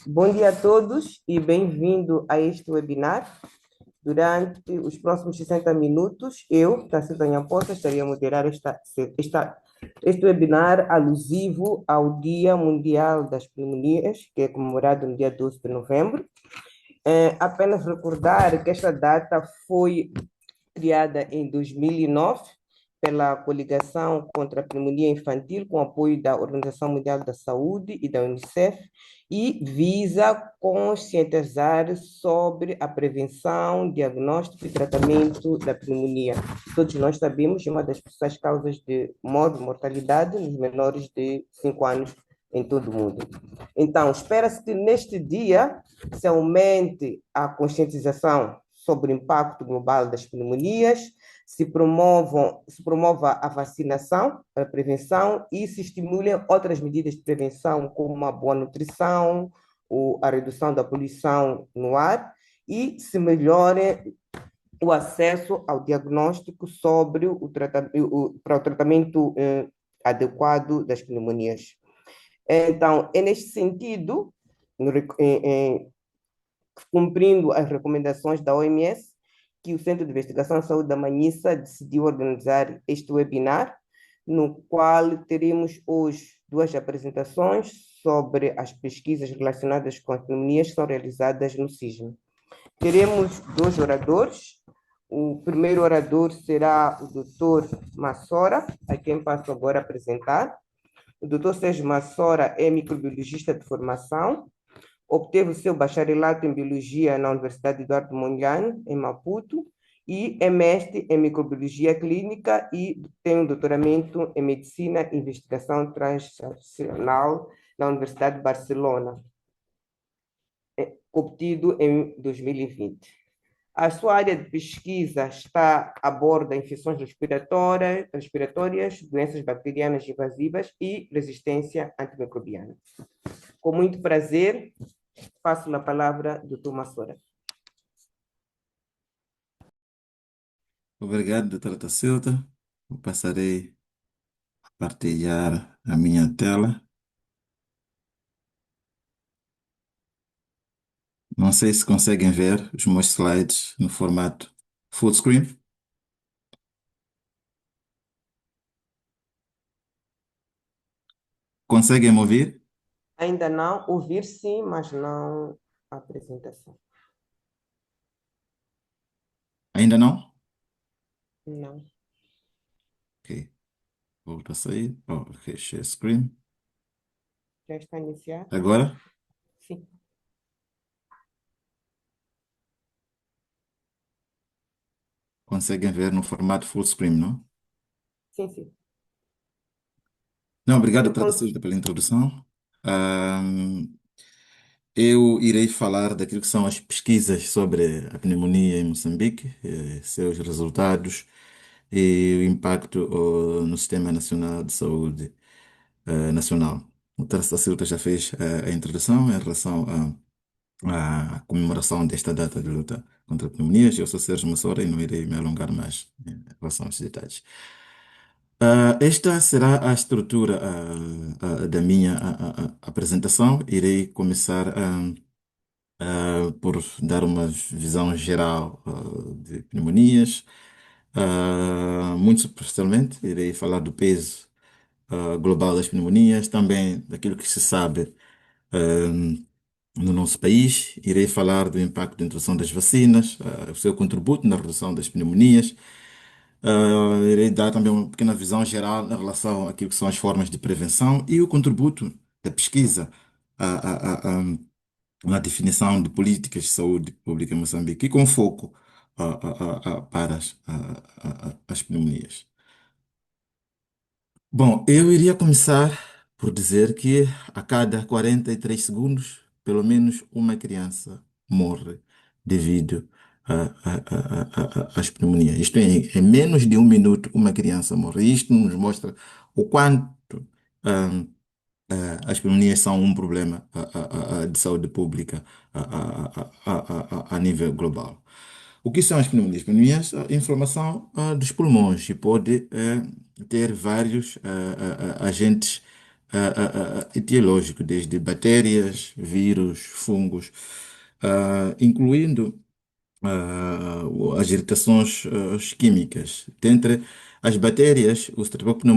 Bom dia a todos e bem-vindo a este webinar. Durante os próximos 60 minutos, eu, Tacita Poça, estaria a moderar este webinar alusivo ao Dia Mundial das Pneumonias, que é comemorado no dia 12 de novembro. Apenas recordar que esta data foi criada em 2009 pela Coligação contra a Pneumonia Infantil, com apoio da Organização Mundial da Saúde e da Unicef, e visa conscientizar sobre a prevenção, diagnóstico e tratamento da pneumonia. Todos nós sabemos que é uma das principais causas de mortalidade nos menores de 5 anos em todo o mundo. Então, espera-se que neste dia se aumente a conscientização sobre o impacto global das pneumonias, se promova a vacinação, a prevenção e se estimulem outras medidas de prevenção, como a boa nutrição, a redução da poluição no ar e se melhore o acesso ao diagnóstico sobre para o tratamento adequado das pneumonias. Então, é neste sentido, cumprindo as recomendações da OMS, que o Centro de Investigação em Saúde da Manhissa decidiu organizar este webinar, no qual teremos hoje duas apresentações sobre as pesquisas relacionadas com as pneumonias que são realizadas no CISM. Teremos dois oradores. O primeiro orador será o Dr. Massora, a quem passo agora a apresentar. O Dr. Sérgio Massora é microbiologista de formação, obteve o seu bacharelato em Biologia na Universidade Eduardo Mondlane, em Maputo, e é mestre em Microbiologia Clínica e tem um doutoramento em Medicina e Investigação Translacional na Universidade de Barcelona, obtido em 2020. A sua área de pesquisa está aborda infecções respiratórias, doenças bacterianas invasivas e resistência antimicrobiana. Com muito prazer, passo a palavra ao Dr. Massora. Obrigado, doutora Tacilda. Eu passarei a partilhar a minha tela. Não sei se conseguem ver os meus slides no formato full screen. Conseguem me ouvir? Ainda não, ouvir sim, mas não a apresentação. Ainda não? Não. Ok. Volto a sair. Oh, ok, share screen. Já está iniciado? Agora? Sim. Conseguem ver no formato full screen, não? Sim, sim. Não, obrigado, Eu doutora Tacilda, pela introdução. Ahm, eu irei falar daquilo que são as pesquisas sobre a pneumonia em Moçambique, seus resultados e o impacto no Sistema Nacional de Saúde Nacional. O Tarso da Silva já fez a introdução em relação à comemoração desta data de luta contra pneumonias. Eu sou Sérgio Massora e não irei me alongar mais em relação aos detalhes. Esta será a estrutura da minha apresentação. Irei começar por dar uma visão geral de pneumonias. Muito superficialmente, irei falar do peso global das pneumonias, também daquilo que se sabe no nosso país. Irei falar do impacto da introdução das vacinas, o seu contributo na redução das pneumonias. Irei dar também uma pequena visão geral em relação àquilo que são as formas de prevenção e o contributo da pesquisa na definição de políticas de saúde pública em Moçambique e com foco para as pneumonias. Bom, eu iria começar por dizer que a cada 43 segundos, pelo menos uma criança morre devido às pneumonias. Isto é, em menos de um minuto, uma criança morre. Isto nos mostra o quanto ah, as pneumonias são um problema de saúde pública a nível global. O que são as pneumonias? Pneumonias, a inflamação dos pulmões e pode ter vários agentes etiológico, desde bactérias, vírus, fungos, incluindo as irritações químicas. Dentre as bactérias, o Streptococcus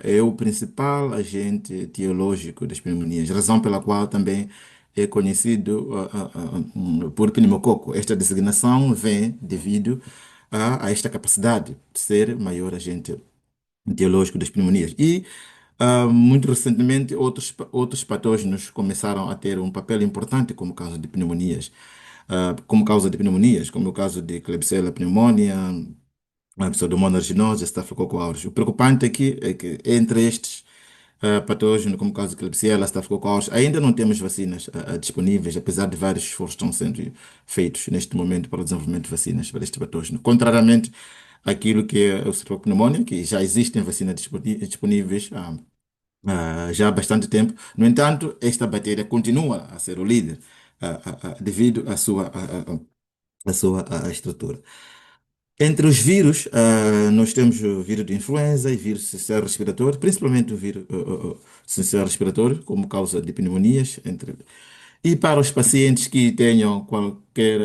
é o principal agente etiológico das pneumonias, razão pela qual também é conhecido por pneumococo. Esta designação vem devido a esta capacidade de ser maior agente etiológico das pneumonias. E muito recentemente, outros patógenos começaram a ter um papel importante como causa de pneumonias, como o caso de Klebsiella pneumonia, a Pseudomonas aeruginosa, Staphylococcus aureus. O preocupante aqui é que entre estes patógenos, como o caso de Klebsiella, Staphylococcus aureus, ainda não temos vacinas disponíveis, apesar de vários esforços estão sendo feitos neste momento para o desenvolvimento de vacinas para este patógeno. Contrariamente àquilo que é o Streptococcus pneumoniae, que já existem vacinas disponíveis já há bastante tempo. No entanto, esta bactéria continua a ser o líder devido à sua estrutura. Entre os vírus, nós temos o vírus de influenza e vírus sincero respiratório, principalmente o vírus sincero respiratório, como causa de pneumonias. E para os pacientes que tenham qualquer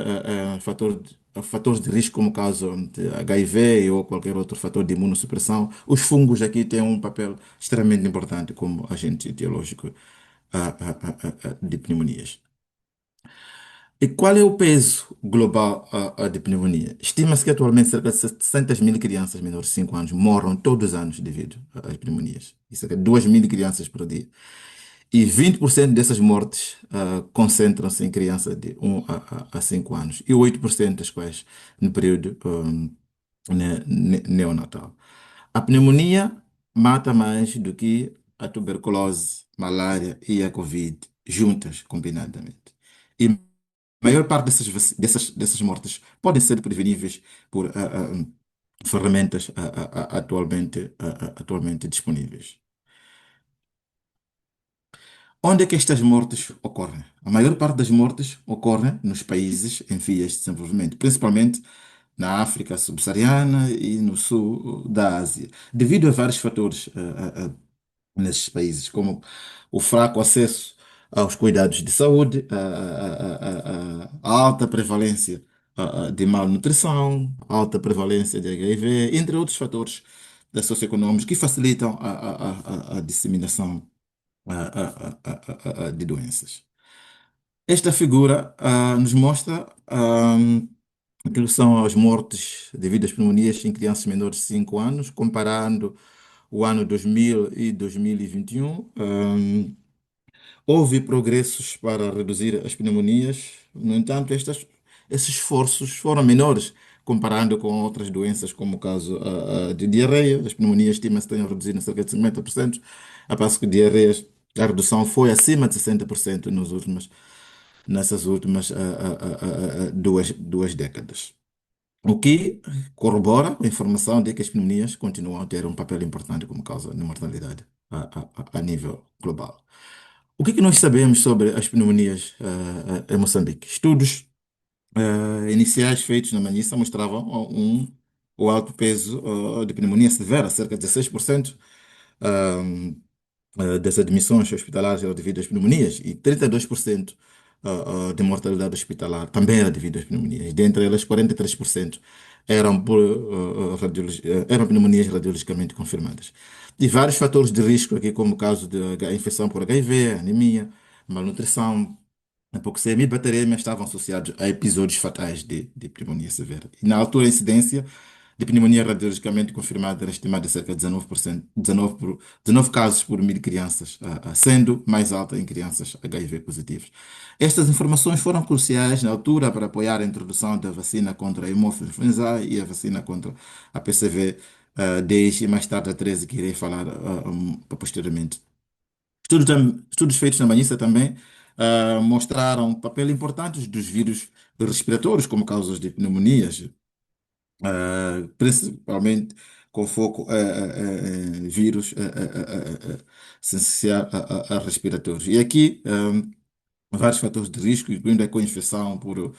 fatores de risco, como caso de HIV ou qualquer outro fator de imunossupressão, os fungos aqui têm um papel extremamente importante como agente etiológico de pneumonias. E qual é o peso global de pneumonia? Estima-se que atualmente cerca de 700 mil crianças menores de 5 anos morram todos os anos devido às pneumonias. E cerca de 2 mil crianças por dia. E 20% dessas mortes concentram-se em crianças de 1 a 5 anos. E 8% das quais no período neonatal. A pneumonia mata mais do que a tuberculose, malária e a Covid juntas, combinadamente. E a maior parte dessas mortes podem ser preveníveis por ferramentas atualmente disponíveis. Onde é que estas mortes ocorrem? A maior parte das mortes ocorrem nos países em vias de desenvolvimento, principalmente na África subsaariana e no sul da Ásia, devido a vários fatores nesses países, como o fraco acesso aos cuidados de saúde, a alta prevalência de malnutrição, a alta prevalência de HIV, entre outros fatores socioeconômicos que facilitam a disseminação de doenças. Esta figura nos mostra aquilo que são as mortes devido às pneumonias em crianças menores de 5 anos, comparando o ano 2000 e 2021. Houve progressos para reduzir as pneumonias, no entanto, esses esforços foram menores comparando com outras doenças, como o caso de diarreia. As pneumonias estima-se que tenham reduzido em cerca de 50%, a passo que diarreias, a redução foi acima de 60% nessas últimas duas décadas. O que corrobora a informação de que as pneumonias continuam a ter um papel importante como causa de mortalidade a nível global. O que é que nós sabemos sobre as pneumonias em Moçambique? Estudos iniciais feitos na Manhissa mostravam o alto peso de pneumonia severa, cerca de 16% das admissões hospitalares eram devido às pneumonias e 32% de mortalidade hospitalar também era devido às pneumonias. Dentre elas, 43% eram pneumonias radiologicamente confirmadas. E vários fatores de risco aqui, como o caso de infecção por HIV, anemia, malnutrição, hipoxemia e bacteremia estavam associados a episódios fatais de pneumonia severa. E na altura, a incidência de pneumonia radiologicamente confirmada era estimada em cerca de 19%, 19 casos por mil crianças, sendo mais alta em crianças HIV positivas. Estas informações foram cruciais na altura para apoiar a introdução da vacina contra a hemófilo influenzae e a vacina contra a PCV 10 e mais tarde a 13, que irei falar posteriormente. Estudos feitos na Manhissa também mostraram o papel importante dos vírus respiratórios como causas de pneumonias, principalmente com foco em vírus essencial a respiratórios. E aqui, vários fatores de risco, incluindo a co-infecção por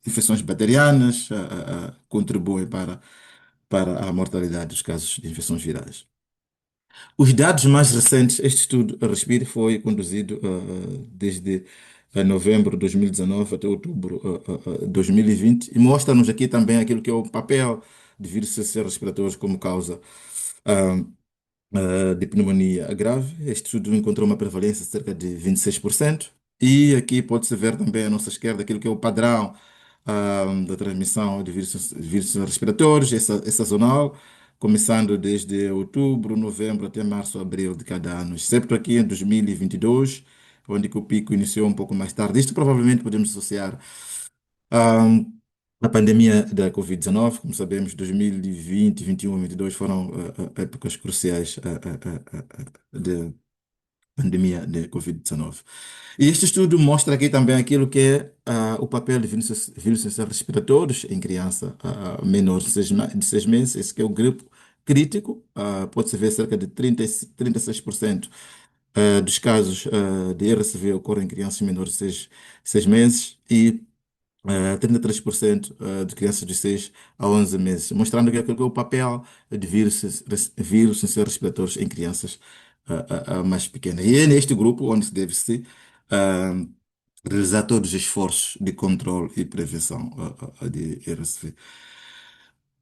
infecções bacterianas, contribuem para a mortalidade dos casos de infecções virais. Os dados mais recentes, este estudo, a Respire, foi conduzido desde novembro de 2019 até outubro de 2020 e mostra-nos aqui também aquilo que é o papel de vírus respiratórios como causa ah, de pneumonia grave. Este estudo encontrou uma prevalência de cerca de 26%. E aqui pode-se ver também à nossa esquerda aquilo que é o padrão da transmissão de vírus respiratórios, essa sazonal, começando desde outubro, novembro até março, abril de cada ano, exceto aqui em 2022, onde que o pico iniciou um pouco mais tarde. Isto provavelmente podemos associar ah, à pandemia da Covid-19. Como sabemos, 2020, 21 e 22 foram épocas cruciais de pandemia de Covid-19. E este estudo mostra aqui também aquilo que é o papel de vírus respiratórios em criança menor de 6 meses. Esse que é o grupo crítico. Pode-se ver cerca de 36% dos casos de RSV ocorrem em crianças menores de 6 meses e 33% de crianças de 6 a 11 meses, mostrando que aquele que é o papel de vírus respiratórios em crianças mais pequenas. E é neste grupo onde se deve-se ah, realizar todos os esforços de controle e prevenção de RSV.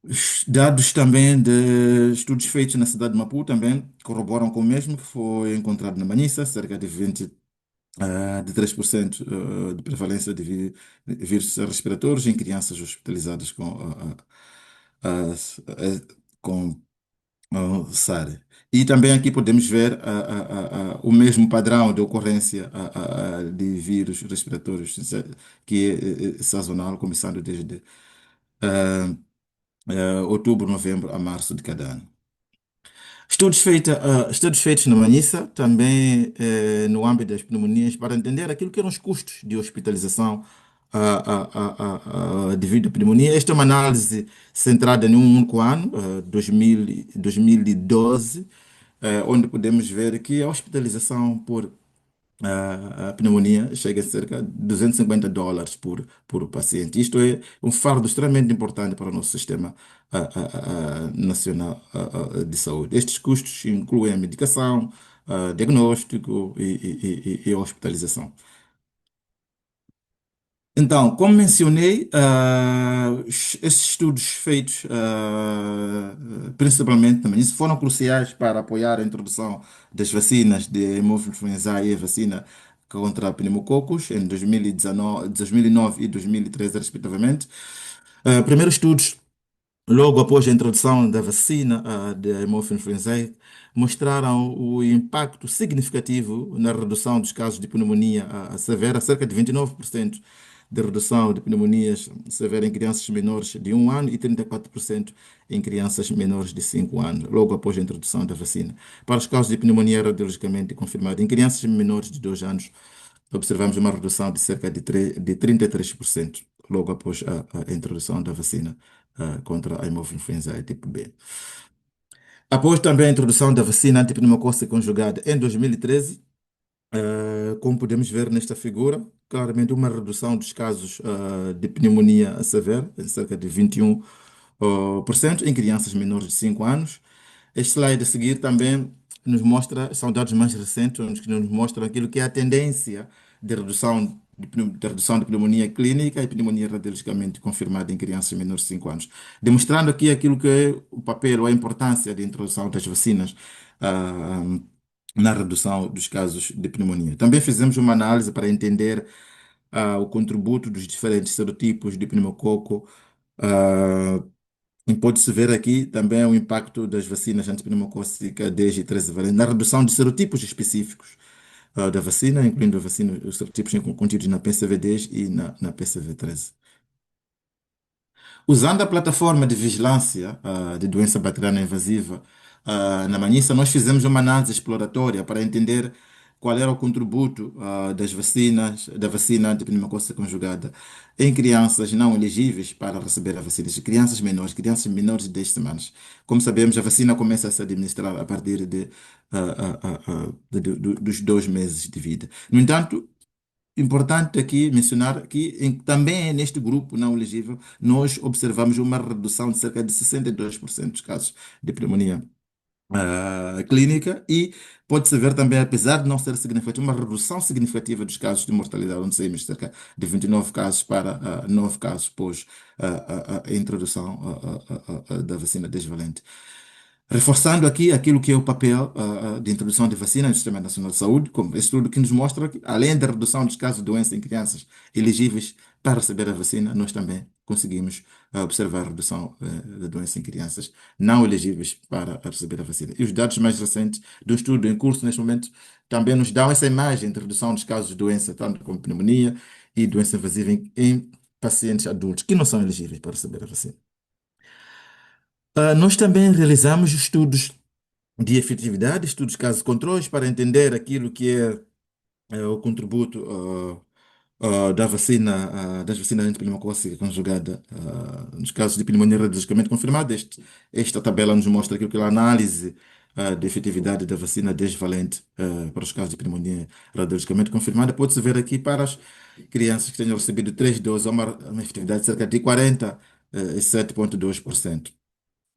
Os dados também de estudos feitos na cidade de Maputo também corroboram com o mesmo que foi encontrado na Manissa, cerca de 3% de prevalência de vírus respiratórios em crianças hospitalizadas com SARS. E também aqui podemos ver o mesmo padrão de ocorrência de vírus respiratórios, que é sazonal, começando desde outubro, novembro a março de cada ano. Estudos feitos na Manissa, também no âmbito das pneumonias, para entender aquilo que eram os custos de hospitalização devido à pneumonia. Esta é uma análise centrada em um único ano, 2012, onde podemos ver que a hospitalização por a pneumonia chega a cerca de US$ 250 por paciente. Isto é um fardo extremamente importante para o nosso sistema nacional de saúde. Estes custos incluem a medicação, diagnóstico e a hospitalização. Então, como mencionei, esses estudos feitos principalmente também isso foram cruciais para apoiar a introdução das vacinas de hemofiltração e a vacina contra pneumococos em 2019, 2009 e 2013, respectivamente. Primeiros estudos logo após a introdução da vacina de hemofiltração, mostraram o impacto significativo na redução dos casos de pneumonia severa, cerca de 29% de redução de pneumonias severas em crianças menores de 1 ano e 34% em crianças menores de 5 anos, logo após a introdução da vacina. Para os casos de pneumonia radiologicamente confirmada em crianças menores de 2 anos, observamos uma redução de cerca de 33%, logo após a introdução da vacina contra a hemofiltração tipo B. Após também a introdução da vacina antipneumocócica conjugada em 2013, como podemos ver nesta figura, claramente uma redução dos casos de pneumonia severa, em cerca de 21% em crianças menores de 5 anos. Este slide a seguir também nos mostra, são dados mais recentes, onde que nos mostram aquilo que é a tendência de redução de pneumonia clínica e pneumonia radiologicamente confirmada em crianças menores de 5 anos, demonstrando aqui aquilo que é o papel ou a importância da introdução das vacinas ah, na redução dos casos de pneumonia. Também fizemos uma análise para entender o contributo dos diferentes serotipos de pneumococo. ah, e pode-se ver aqui também o impacto das vacinas antipneumocócica 10 e 13 valentes na redução de serotipos específicos da vacina, incluindo a vacina, os serotipos contidos na PCV10 e na PCV13. Usando a plataforma de vigilância de doença bacteriana invasiva na Manissa, nós fizemos uma análise exploratória para entender qual era o contributo das vacinas, da vacina antipneumocócica conjugada em crianças não elegíveis para receber a vacina, crianças menores de 10 semanas. Como sabemos, a vacina começa a ser administrada a partir dos 2 meses de vida. No entanto, importante aqui mencionar que também neste grupo não elegível nós observamos uma redução de cerca de 62% dos casos de pneumonia clínica e pode-se ver também, apesar de não ser significativa, uma redução significativa dos casos de mortalidade, onde saímos cerca de 29 casos para 9 casos pós a introdução da vacina desvalente. Reforçando aqui aquilo que é o papel de introdução de vacina no Sistema Nacional de Saúde, como estudo que nos mostra que, além da redução dos casos de doença em crianças elegíveis para receber a vacina, nós também conseguimos observar a redução da doença em crianças não elegíveis para receber a vacina. E os dados mais recentes do estudo em curso neste momento também nos dão essa imagem de redução dos casos de doença, tanto como pneumonia e doença invasiva em pacientes adultos que não são elegíveis para receber a vacina. Nós também realizamos estudos de efetividade, estudos casos controles, para entender aquilo que é o contributo da vacina, das vacinas antipneumocócica conjugada, nos casos de pneumonia radiologicamente confirmada. Esta tabela nos mostra aquilo que é a análise de efetividade da vacina desvalente para os casos de pneumonia radiologicamente confirmada. Pode-se ver aqui para as crianças que tenham recebido 3 doses, uma efetividade de cerca de 47,2%.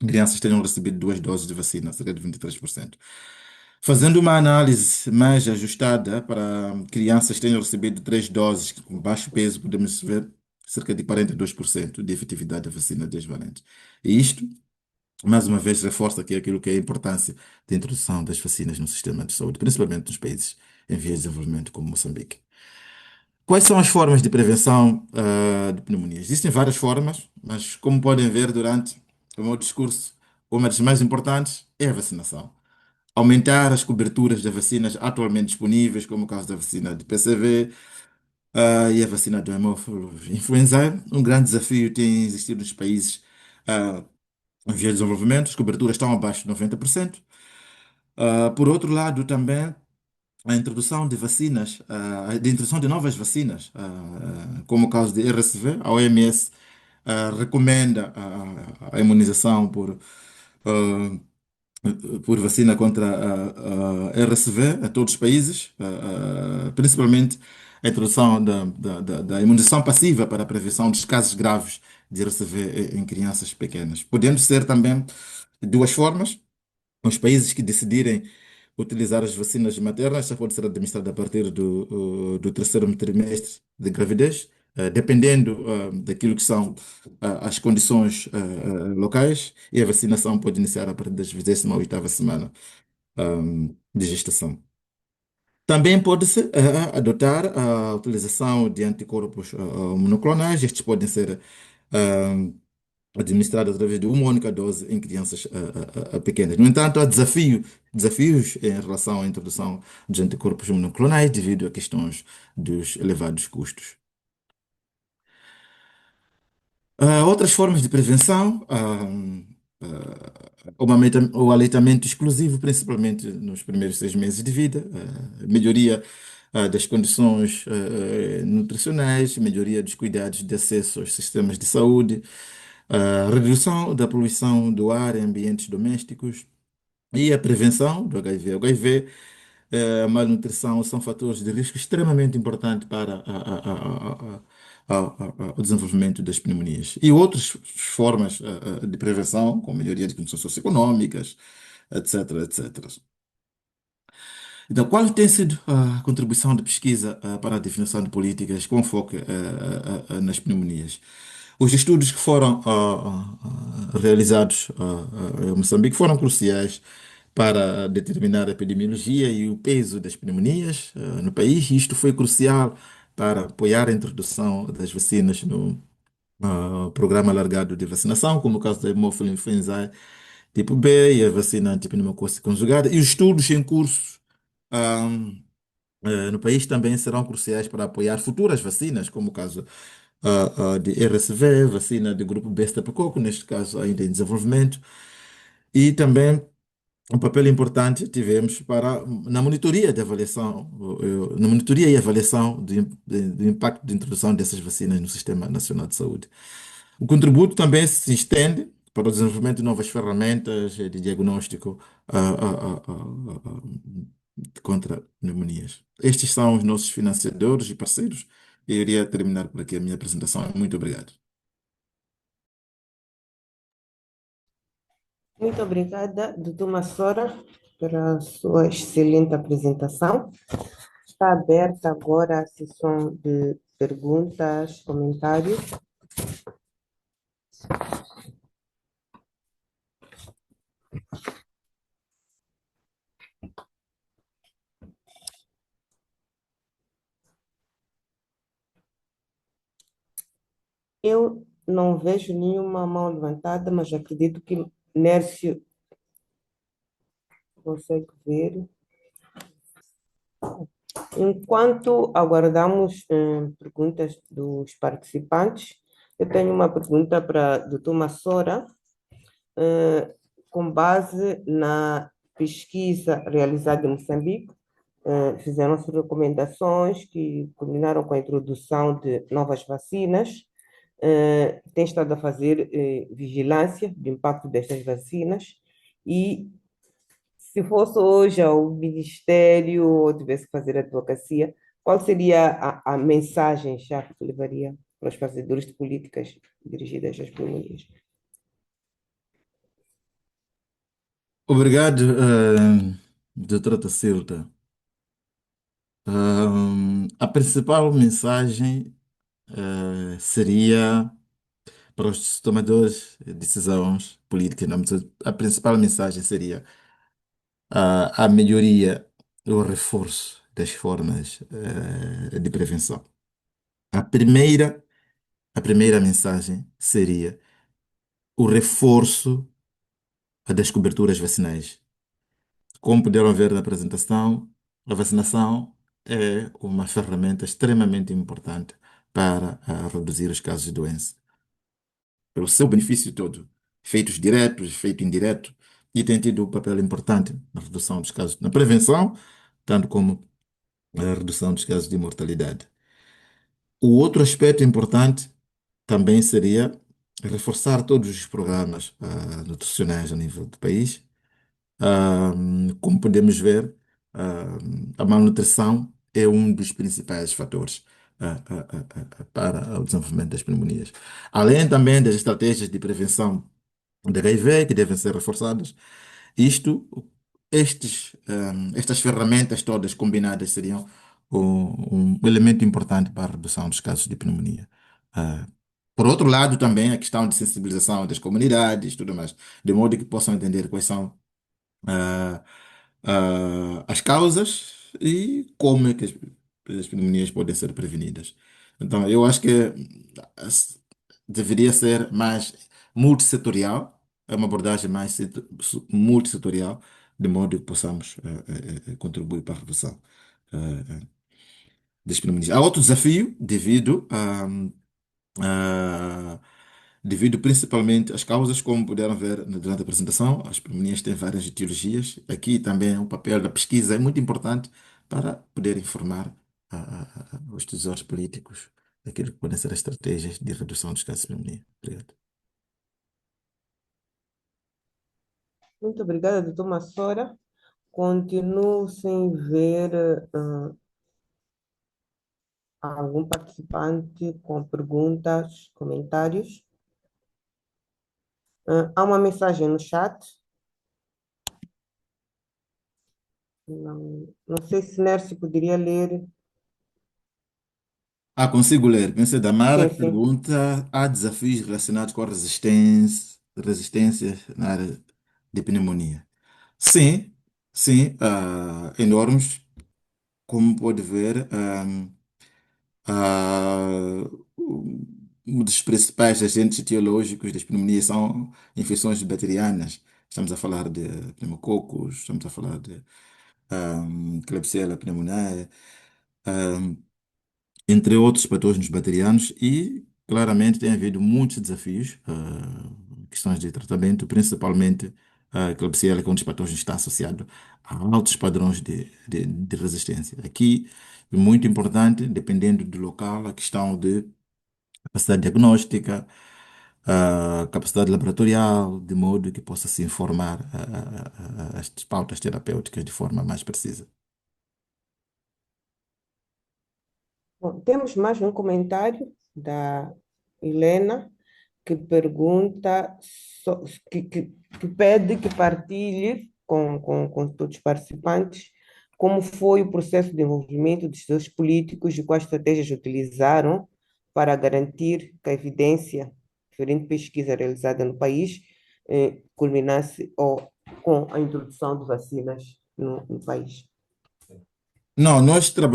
Crianças que tenham recebido 2 doses de vacina, cerca de 23%. Fazendo uma análise mais ajustada para crianças que tenham recebido 3 doses com baixo peso, podemos ver cerca de 42% de efetividade da vacina desvalente. E isto, mais uma vez, reforça aqui aquilo que é a importância da introdução das vacinas no sistema de saúde, principalmente nos países em vias de desenvolvimento como Moçambique. Quais são as formas de prevenção de pneumonias? Existem várias formas, mas como podem ver durante o meu discurso, uma das mais importantes é a vacinação. Aumentar as coberturas de vacinas atualmente disponíveis, como o caso da vacina de PCV, e a vacina do hemófilo influenza. Um grande desafio tem existido nos países em vias de desenvolvimento, as coberturas estão abaixo de 90%. Por outro lado, também a introdução de vacinas, de introdução de novas vacinas, como o caso de RSV, a OMS recomenda a imunização por vacina contra a RSV a todos os países, principalmente a introdução da imunização passiva para a prevenção dos casos graves de RSV em crianças pequenas, podendo ser também de duas formas. Os países que decidirem utilizar as vacinas maternas já pode ser administrada a partir do terceiro trimestre de gravidez, dependendo daquilo que são as condições locais, e a vacinação pode iniciar a partir da 28ª semana de gestação. Também pode-se adotar a utilização de anticorpos monoclonais. Estes podem ser administrado através de uma única dose em crianças pequenas. No entanto, há desafios em relação à introdução de anticorpos monoclonais devido a questões dos elevados custos. Outras formas de prevenção, o aleitamento exclusivo, principalmente nos primeiros 6 meses de vida, melhoria das condições nutricionais, melhoria dos cuidados de acesso aos sistemas de saúde, redução da poluição do ar em ambientes domésticos e a prevenção do HIV. O HIV, a malnutrição são fatores de risco extremamente importantes para o desenvolvimento das pneumonias. E outras formas de prevenção, com melhoria de condições socioeconômicas, etc, etc. Então, qual tem sido a contribuição da pesquisa para a definição de políticas com foco nas pneumonias? Os estudos que foram realizados em Moçambique foram cruciais para determinar a epidemiologia e o peso das pneumonias no país. Isto foi crucial para apoiar a introdução das vacinas no programa alargado de vacinação, como o caso da hemófilo influenzae tipo B e a vacina antipneumocócica conjugada. E os estudos em curso no país também serão cruciais para apoiar futuras vacinas, como o caso de RSV, vacina de grupo B streptococo, neste caso ainda em desenvolvimento, e também um papel importante tivemos na monitoria de avaliação, na monitoria e avaliação do impacto de introdução dessas vacinas no Sistema Nacional de Saúde. O contributo também se estende para o desenvolvimento de novas ferramentas de diagnóstico contra pneumonias. Estes são os nossos financiadores e parceiros. Eu iria terminar por aqui a minha apresentação. Muito obrigado. Muito obrigada, doutor Massora, pela sua excelente apresentação. Está aberta agora a sessão de perguntas, comentários. Eu não vejo nenhuma mão levantada, mas acredito que Nércio consegue ver. Enquanto aguardamos perguntas dos participantes, eu tenho uma pergunta para o doutor Massora, eh, com base na pesquisa realizada em Moçambique. Fizeram-se recomendações que culminaram com a introdução de novas vacinas. Tem estado a fazer vigilância do impacto destas vacinas e, se fosse hoje ao Ministério ou tivesse que fazer advocacia, qual seria a mensagem-chave que levaria para os fazedores de políticas dirigidas às pneumonias? Obrigado, doutora Tacilda. A principal mensagem, seria para os tomadores de decisões políticas, não, mas a principal mensagem seria a melhoria, o reforço das formas, de prevenção. A primeira, a primeira mensagem seria o reforço das coberturas vacinais. Como puderam ver na apresentação, a vacinação é uma ferramenta extremamente importante para reduzir os casos de doença, pelo seu benefício todo, efeitos diretos, efeito indireto, e tem tido um papel importante na redução dos casos, na prevenção, tanto como na redução dos casos de mortalidade. O outro aspecto importante também seria reforçar todos os programas nutricionais a nível do país. Como podemos ver, a malnutrição é um dos principais fatores para o desenvolvimento das pneumonias. Além também das estratégias de prevenção de HIV, que devem ser reforçadas, isto, estas ferramentas todas combinadas seriam um elemento importante para a redução dos casos de pneumonia. Ah, por outro lado, também a questão de sensibilização das comunidades, tudo mais, de modo que possam entender quais são ah, as causas e como é que as pneumonias podem ser prevenidas. Então, eu acho que deveria ser mais multissetorial, é uma abordagem mais multissetorial, de modo que possamos contribuir para a redução das pneumonias. Há outro desafio ah, devido principalmente às causas, como puderam ver durante a apresentação. As pneumonias têm várias etiologias. Aqui também o papel da pesquisa é muito importante para poder informar os decisores políticos daquilo que podem ser as estratégias de redução dos casos de pneumonia. Obrigado. Muito obrigada, doutor Massora. Continuo sem ver algum participante com perguntas, comentários. Há uma mensagem no chat. Não sei se Nércio poderia ler. Consigo ler. Pensa Damara Sim, que sim. pergunta: há desafios relacionados com a resistência na área de pneumonia? Sim, sim, enormes. Como pode ver, ah, um dos principais agentes etiológicos das pneumonias são infecções bacterianas. Estamos a falar de pneumococos, estamos a falar de Klebsiella pneumoniae, entre outros patógenos bacterianos, e claramente tem havido muitos desafios, questões de tratamento, principalmente a Klebsiella, que é um dos patógenos que está associado a altos padrões de resistência. Aqui, muito importante, dependendo do local, a questão de capacidade diagnóstica, a capacidade laboratorial, de modo que possa se informar as pautas terapêuticas de forma mais precisa. Bom, temos mais um comentário da Helena, que pergunta, so- que, que, que pede que partilhe com todos os participantes como foi o processo de envolvimento dos seus políticos e quais estratégias utilizaram para garantir que a evidência, diferente pesquisa realizada no país, culminasse com a introdução de vacinas no país. Não,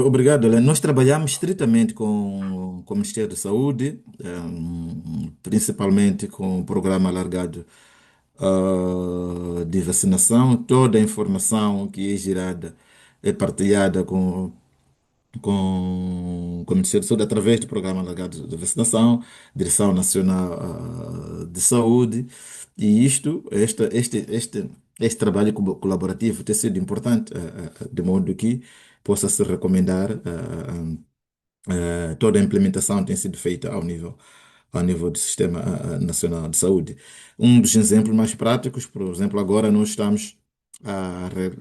obrigado, Helena. Nós trabalhamos estritamente com o Ministério da Saúde, principalmente com o programa alargado de vacinação. Toda a informação que é gerada é partilhada com o Ministério da Saúde através do Programa Alargado de Vacinação, Direção Nacional de Saúde, e este trabalho colaborativo tem sido importante, de modo que possa se recomendar. Toda a implementação tem sido feita ao nível do Sistema Nacional de Saúde. Um dos exemplos mais práticos, por exemplo, agora nós estamos a, re-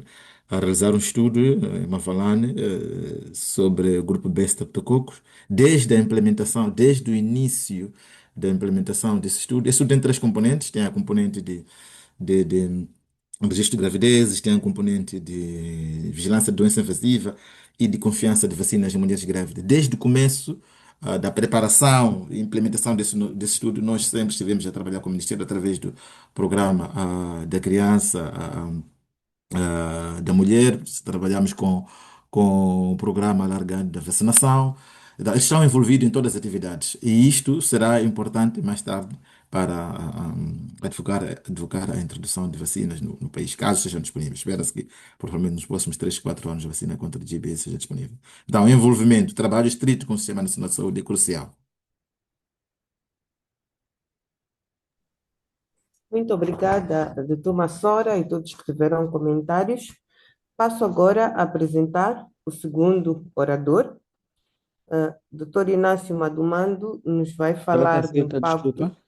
a realizar um estudo em Mavalane sobre o grupo B Streptococcus, desde o início da implementação desse estudo. Esse estudo tem três componentes, tem a componente de registro de gravidezes, tem um componente de vigilância de doença invasiva e de confiança de vacinas em mulheres grávidas. Desde o começo, da preparação e implementação desse estudo, nós sempre estivemos a trabalhar com o Ministério através do programa, da criança, da mulher, trabalhamos com o programa alargado da vacinação. Então, eles estão envolvidos em todas as atividades e isto será importante mais tarde para advocar a introdução de vacinas no país, caso sejam disponíveis. Espera-se que, provavelmente, nos próximos 3 4 anos, a vacina contra o GBS seja disponível. Então, envolvimento, trabalho estrito com o Sistema Nacional de Saúde é crucial. Muito obrigada, doutor Massora e todos que tiveram comentários. Passo agora a apresentar o segundo orador. Doutor Inácio Madumando nos vai Doutora falar do Cacilda, impacto. desculpa.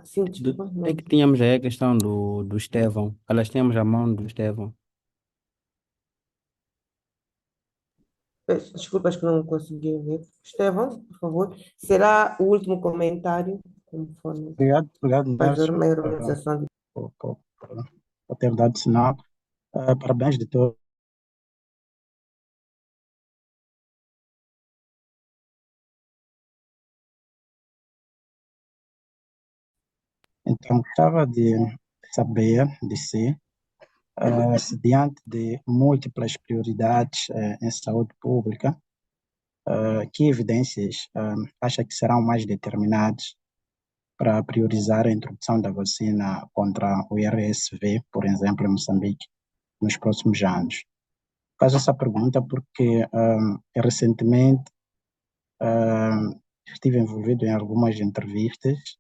Sim, desculpa, É não. que tínhamos aí a questão do Estevão. Elas tínhamos a mão do Estevão. Peço desculpas que não consegui ver. Estevão, por favor. Será o último comentário, conforme Obrigado, faz a Inácio, maior organização. por ter dado sinal. Parabéns, doutor. Então, gostava de saber de si, se diante de múltiplas prioridades em saúde pública, que evidências acha que serão mais determinadas para priorizar a introdução da vacina contra o RSV, por exemplo, em Moçambique, nos próximos anos? Faço essa pergunta porque recentemente ah, estive envolvido em algumas entrevistas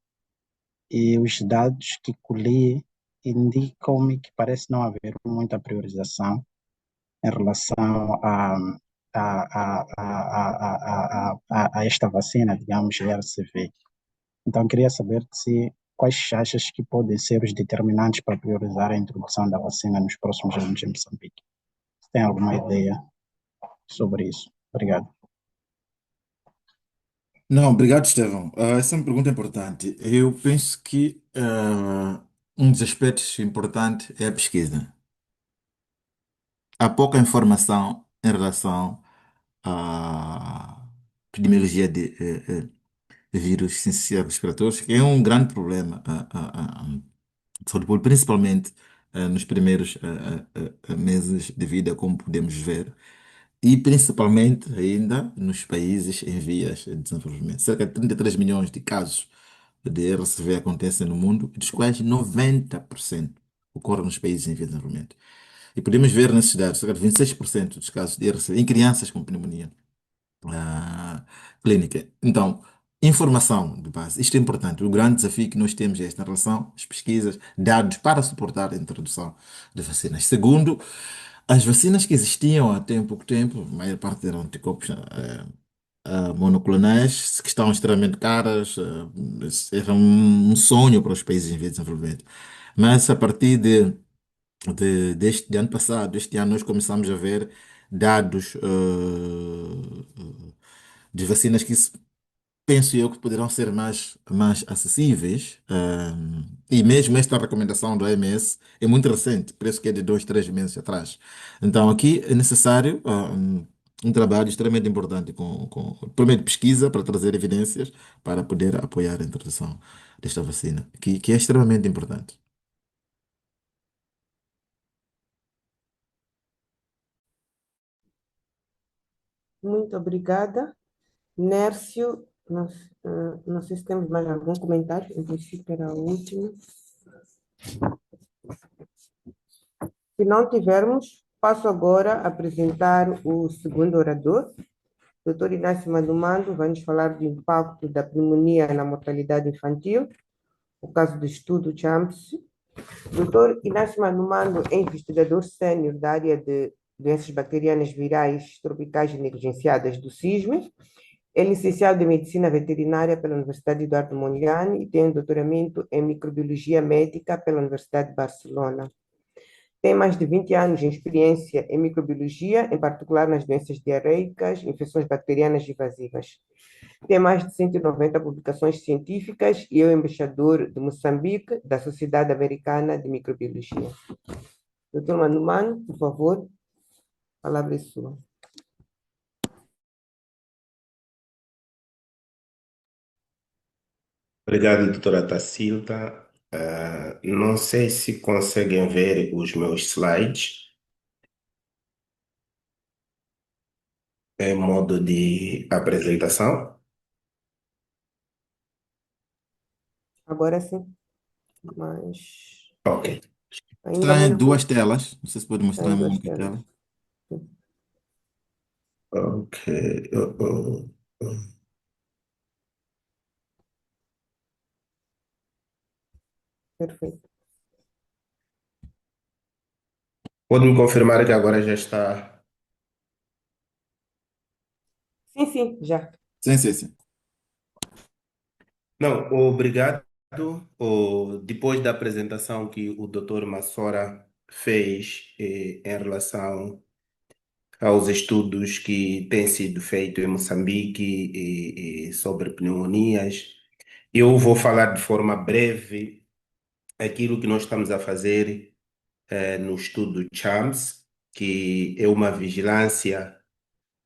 e os dados que colhi indicam-me que parece não haver muita priorização em relação a esta vacina, digamos, RCV. Então, queria saber se quais achas que podem ser os determinantes para priorizar a introdução da vacina nos próximos anos em Moçambique. Se tem alguma ideia sobre isso? Obrigado. Não, obrigado, Estevão. Essa é uma pergunta importante. Eu penso que um dos aspectos importantes é a pesquisa. Há pouca informação em relação à epidemiologia de vírus sinciciais respiradores, que é um grande problema de saúde pública, principalmente nos primeiros meses de vida, como podemos ver, e principalmente ainda nos países em vias de desenvolvimento. Cerca de 33 milhões de casos de RCV acontecem no mundo, dos quais 90% ocorrem nos países em vias de desenvolvimento. E podemos ver nesses dados, cerca de 26% dos casos de RCV em crianças com pneumonia clínica. Então, informação de base. Isto é importante. O grande desafio que nós temos é esta relação, as pesquisas, dados para suportar a introdução de vacinas. Segundo, as vacinas que existiam há pouco tempo, a maior parte eram anticorpos monoclonais, que estão extremamente caras, era um sonho para os países em vias de desenvolvimento. Mas a partir deste ano passado, este ano, nós começamos a ver dados de vacinas que penso eu que poderão ser mais acessíveis. E mesmo esta recomendação do OMS é muito recente, parece que é de 2, 3 meses atrás. Então, aqui é necessário um trabalho extremamente importante primeiro, pesquisa para trazer evidências para poder apoiar a introdução desta vacina, que é extremamente importante. Muito obrigada. Nércio, não sei se temos mais algum comentário, em princípio era o último. Se não tivermos, passo agora a apresentar o segundo orador. O Dr. Inácio Madumando vai nos falar do impacto da pneumonia na mortalidade infantil, o caso do estudo CHAMPS. O Dr. Inácio Madumando é investigador sênior da área de doenças bacterianas virais tropicais e negligenciadas do CISMES. É licenciado em Medicina Veterinária pela Universidade Eduardo Mondlane e tem um doutoramento em Microbiologia Médica pela Universidade de Barcelona. Tem mais de 20 anos de experiência em microbiologia, em particular nas doenças diarreicas, infecções bacterianas invasivas. Tem mais de 190 publicações científicas e é o embaixador de Moçambique da Sociedade Americana de Microbiologia. Doutor Manuman, por favor, a palavra é sua. Obrigado, doutora Tacilda. Não sei se conseguem ver os meus slides em modo de apresentação. Agora sim, mas Ok. ainda Está em muito duas telas, não sei se pode mostrar em em uma duas única telas. tela. Ok. Oh. Perfeito. Pode-me confirmar que agora já está. Sim, já. Sim, sim, sim. Não, obrigado. Depois da apresentação que o doutor Massora fez em relação aos estudos que têm sido feitos em Moçambique e sobre pneumonias, eu vou falar de forma breve aquilo que nós estamos a fazer no estudo CHAMPS, que é uma vigilância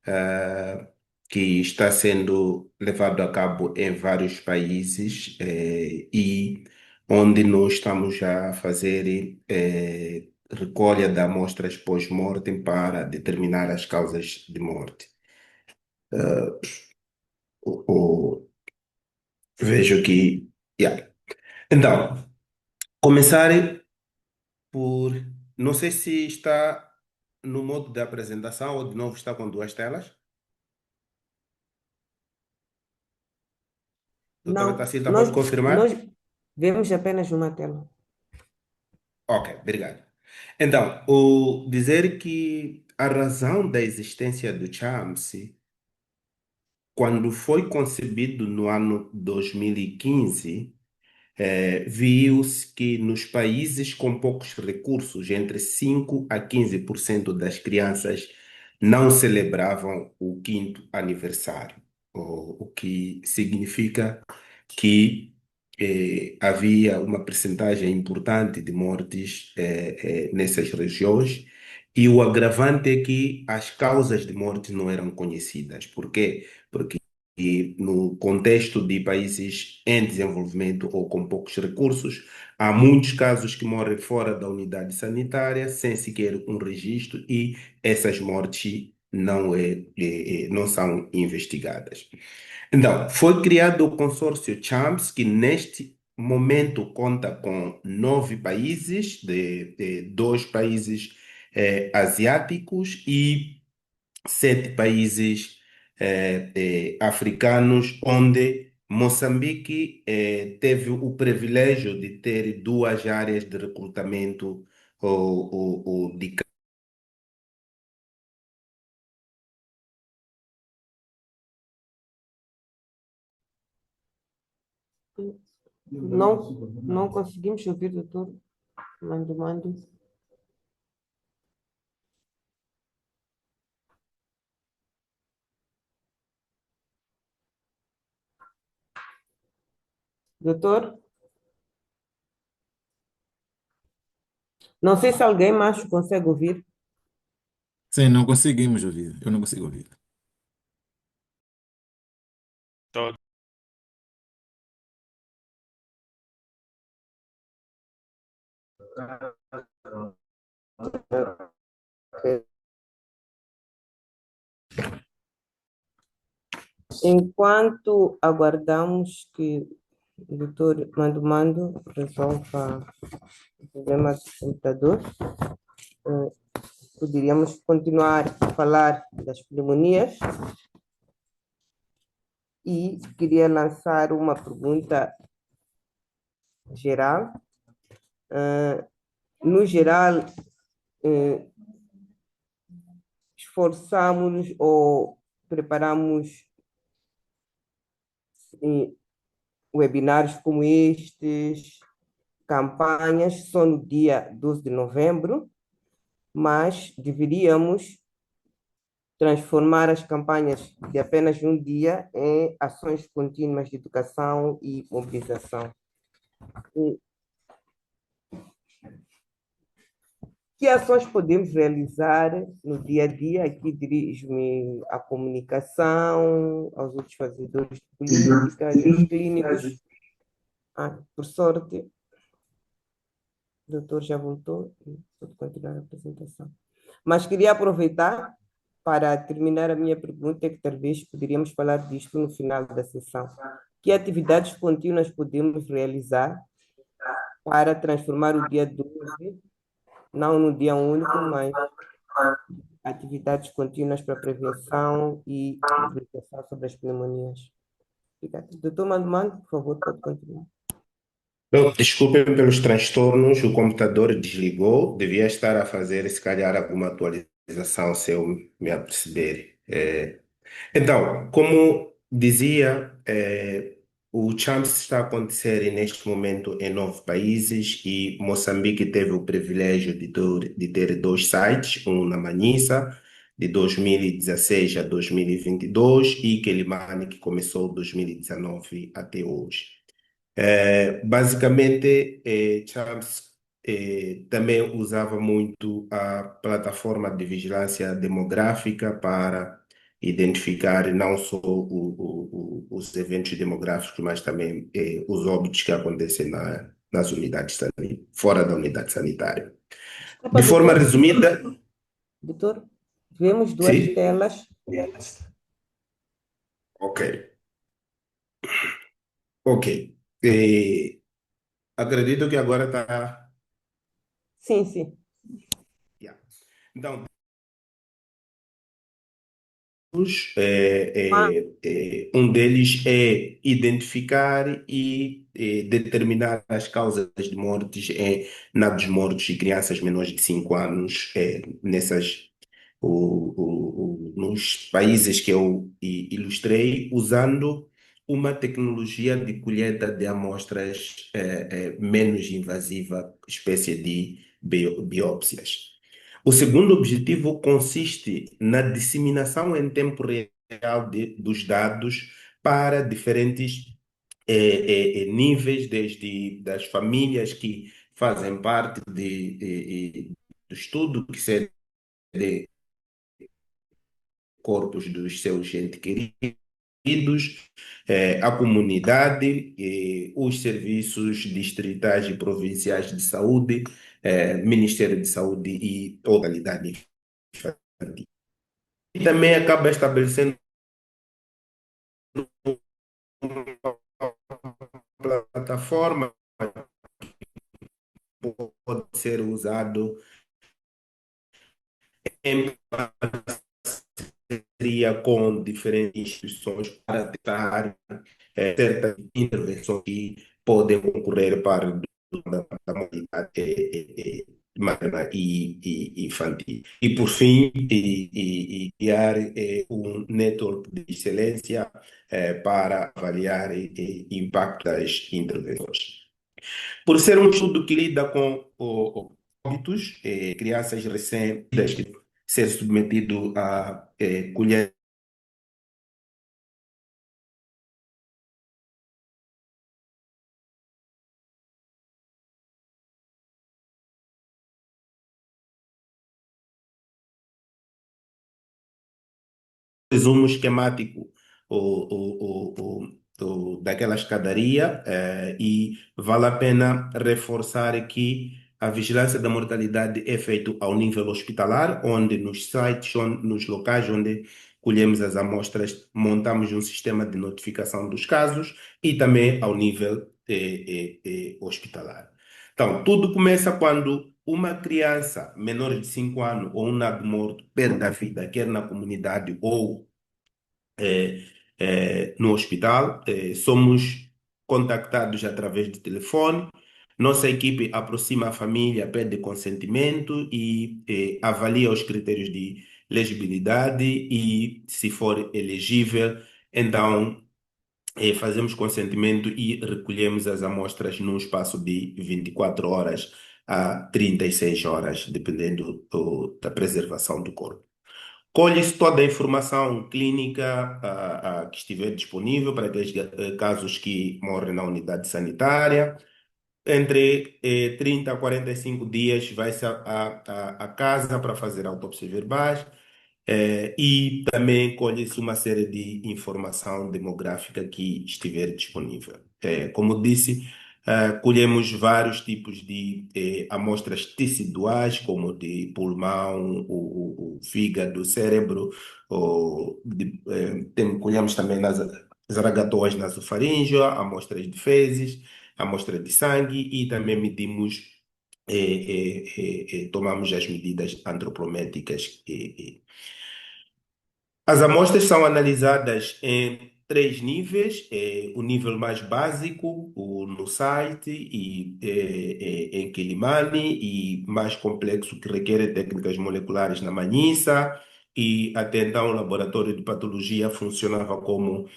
eh, que está sendo levado a cabo em vários países e onde nós estamos a fazer recolha de amostras pós-mortem para determinar as causas de morte. Vejo que. Yeah. Então, começar por. Não sei se está no modo de apresentação ou de novo está com duas telas. Doutora Não, Tacita, pode nós confirmar? vemos apenas uma tela. Ok, obrigado. Então, o dizer que a razão da existência do CHAMS, quando foi concebido no ano 2015, viu-se que nos países com poucos recursos, entre 5 a 15% das crianças não celebravam o quinto aniversário, o que significa que havia uma percentagem importante de mortes nessas regiões, e o agravante é que as causas de morte não eram conhecidas. Por quê? Porque no contexto de países em desenvolvimento ou com poucos recursos, há muitos casos que morrem fora da unidade sanitária sem sequer um registro e essas mortes não são investigadas. Então, foi criado o consórcio CHAMPS, que neste momento conta com 9 países, de 2 países asiáticos e 7 países africanos, onde Moçambique teve o privilégio de ter 2 áreas de recrutamento de. Não conseguimos ouvir, doutor Mando. Doutor? Não sei se alguém mais consegue ouvir. Sim, não conseguimos ouvir. Eu não consigo ouvir. Tô- Enquanto aguardamos que o doutor Mando resolva o problema do computador, poderíamos continuar a falar das pneumonias e queria lançar uma pergunta geral. No geral, esforçamos ou preparamos webinários como estes, campanhas, só no dia 12 de novembro, mas deveríamos transformar as campanhas de apenas um dia em ações contínuas de educação e mobilização. E que ações podemos realizar no dia a dia? Aqui dirijo-me à comunicação, aos outros fazedores de política, aos clínicos. Por sorte, o doutor já voltou e pode continuar a apresentação. Mas queria aproveitar para terminar a minha pergunta, que talvez poderíamos falar disto no final da sessão. Que atividades contínuas podemos realizar para transformar o dia 12, não no dia único, mas atividades contínuas para prevenção e mobilização sobre as pneumonias? Obrigada. Doutor Mando, por favor, pode continuar. Desculpem pelos transtornos, o computador desligou, devia estar a fazer, se calhar, alguma atualização, se eu me aperceber. Então, como dizia, o Champs está a acontecer neste momento em 9 países e Moçambique teve o privilégio de ter dois sites, um na Manissa, de 2016 a 2022, e Quelimane, que começou 2019 até hoje. Basicamente, Champs também usava muito a plataforma de vigilância demográfica para identificar não só os eventos demográficos, mas também os óbitos que acontecem nas unidades fora da unidade sanitária. Desculpa, De forma doutor. resumida, Doutor, vemos duas sim? telas. Ok. Ok. Eh, Acredito que agora está. Sim, sim. Yeah. Então, um deles é identificar e determinar as causas de mortes em nados mortos de crianças menores de 5 anos, nos países que eu ilustrei, usando uma tecnologia de colheita de amostras menos invasiva, espécie de biópsias. O segundo objetivo consiste na disseminação em tempo real dos dados para diferentes níveis, desde das famílias que fazem parte do estudo, que serem de corpos dos seus entes queridos, a comunidade, os serviços distritais e provinciais de saúde, Ministério de Saúde e toda a localidade infantil. E também acaba estabelecendo uma plataforma que pode ser usado em parceria com diferentes instituições para tentar certas intervenções que podem concorrer para a modalidade materna e infantil. E, por fim, criar um network de excelência para avaliar o impacto das intervenções. Por ser um estudo que lida com óbitos, crianças recém-nascidas, ser submetido a colher resumo esquemático daquela escadaria, e vale a pena reforçar que a vigilância da mortalidade é feita ao nível hospitalar, onde nos sites, nos locais onde colhemos as amostras, montamos um sistema de notificação dos casos e também ao nível hospitalar. Então, tudo começa quando uma criança menor de 5 anos ou um nado morto perde a vida, quer na comunidade ou eh, no hospital. Somos contactados através de telefone. Nossa equipe aproxima a família, pede consentimento e avalia os critérios de legibilidade e, se for elegível, então fazemos consentimento e recolhemos as amostras num espaço de 24 horas a 36 horas, dependendo da preservação do corpo. Colhe-se toda a informação clínica que estiver disponível para aqueles casos que morrem na unidade sanitária. Entre 30 a 45 dias vai-se à casa para fazer autópsias verbais, e também colhe-se uma série de informação demográfica que estiver disponível. Como disse, colhemos vários tipos de amostras teciduais, como de pulmão, o fígado, o cérebro, colhemos também nas zaragatoas nasofaríngeo, amostras de fezes, amostra de sangue e também medimos, tomamos as medidas antropométricas. As amostras são analisadas em três níveis: o nível mais básico, no site e em Quilimane, e mais complexo, que requer técnicas moleculares na Manhissa, e até então o laboratório de patologia funcionava como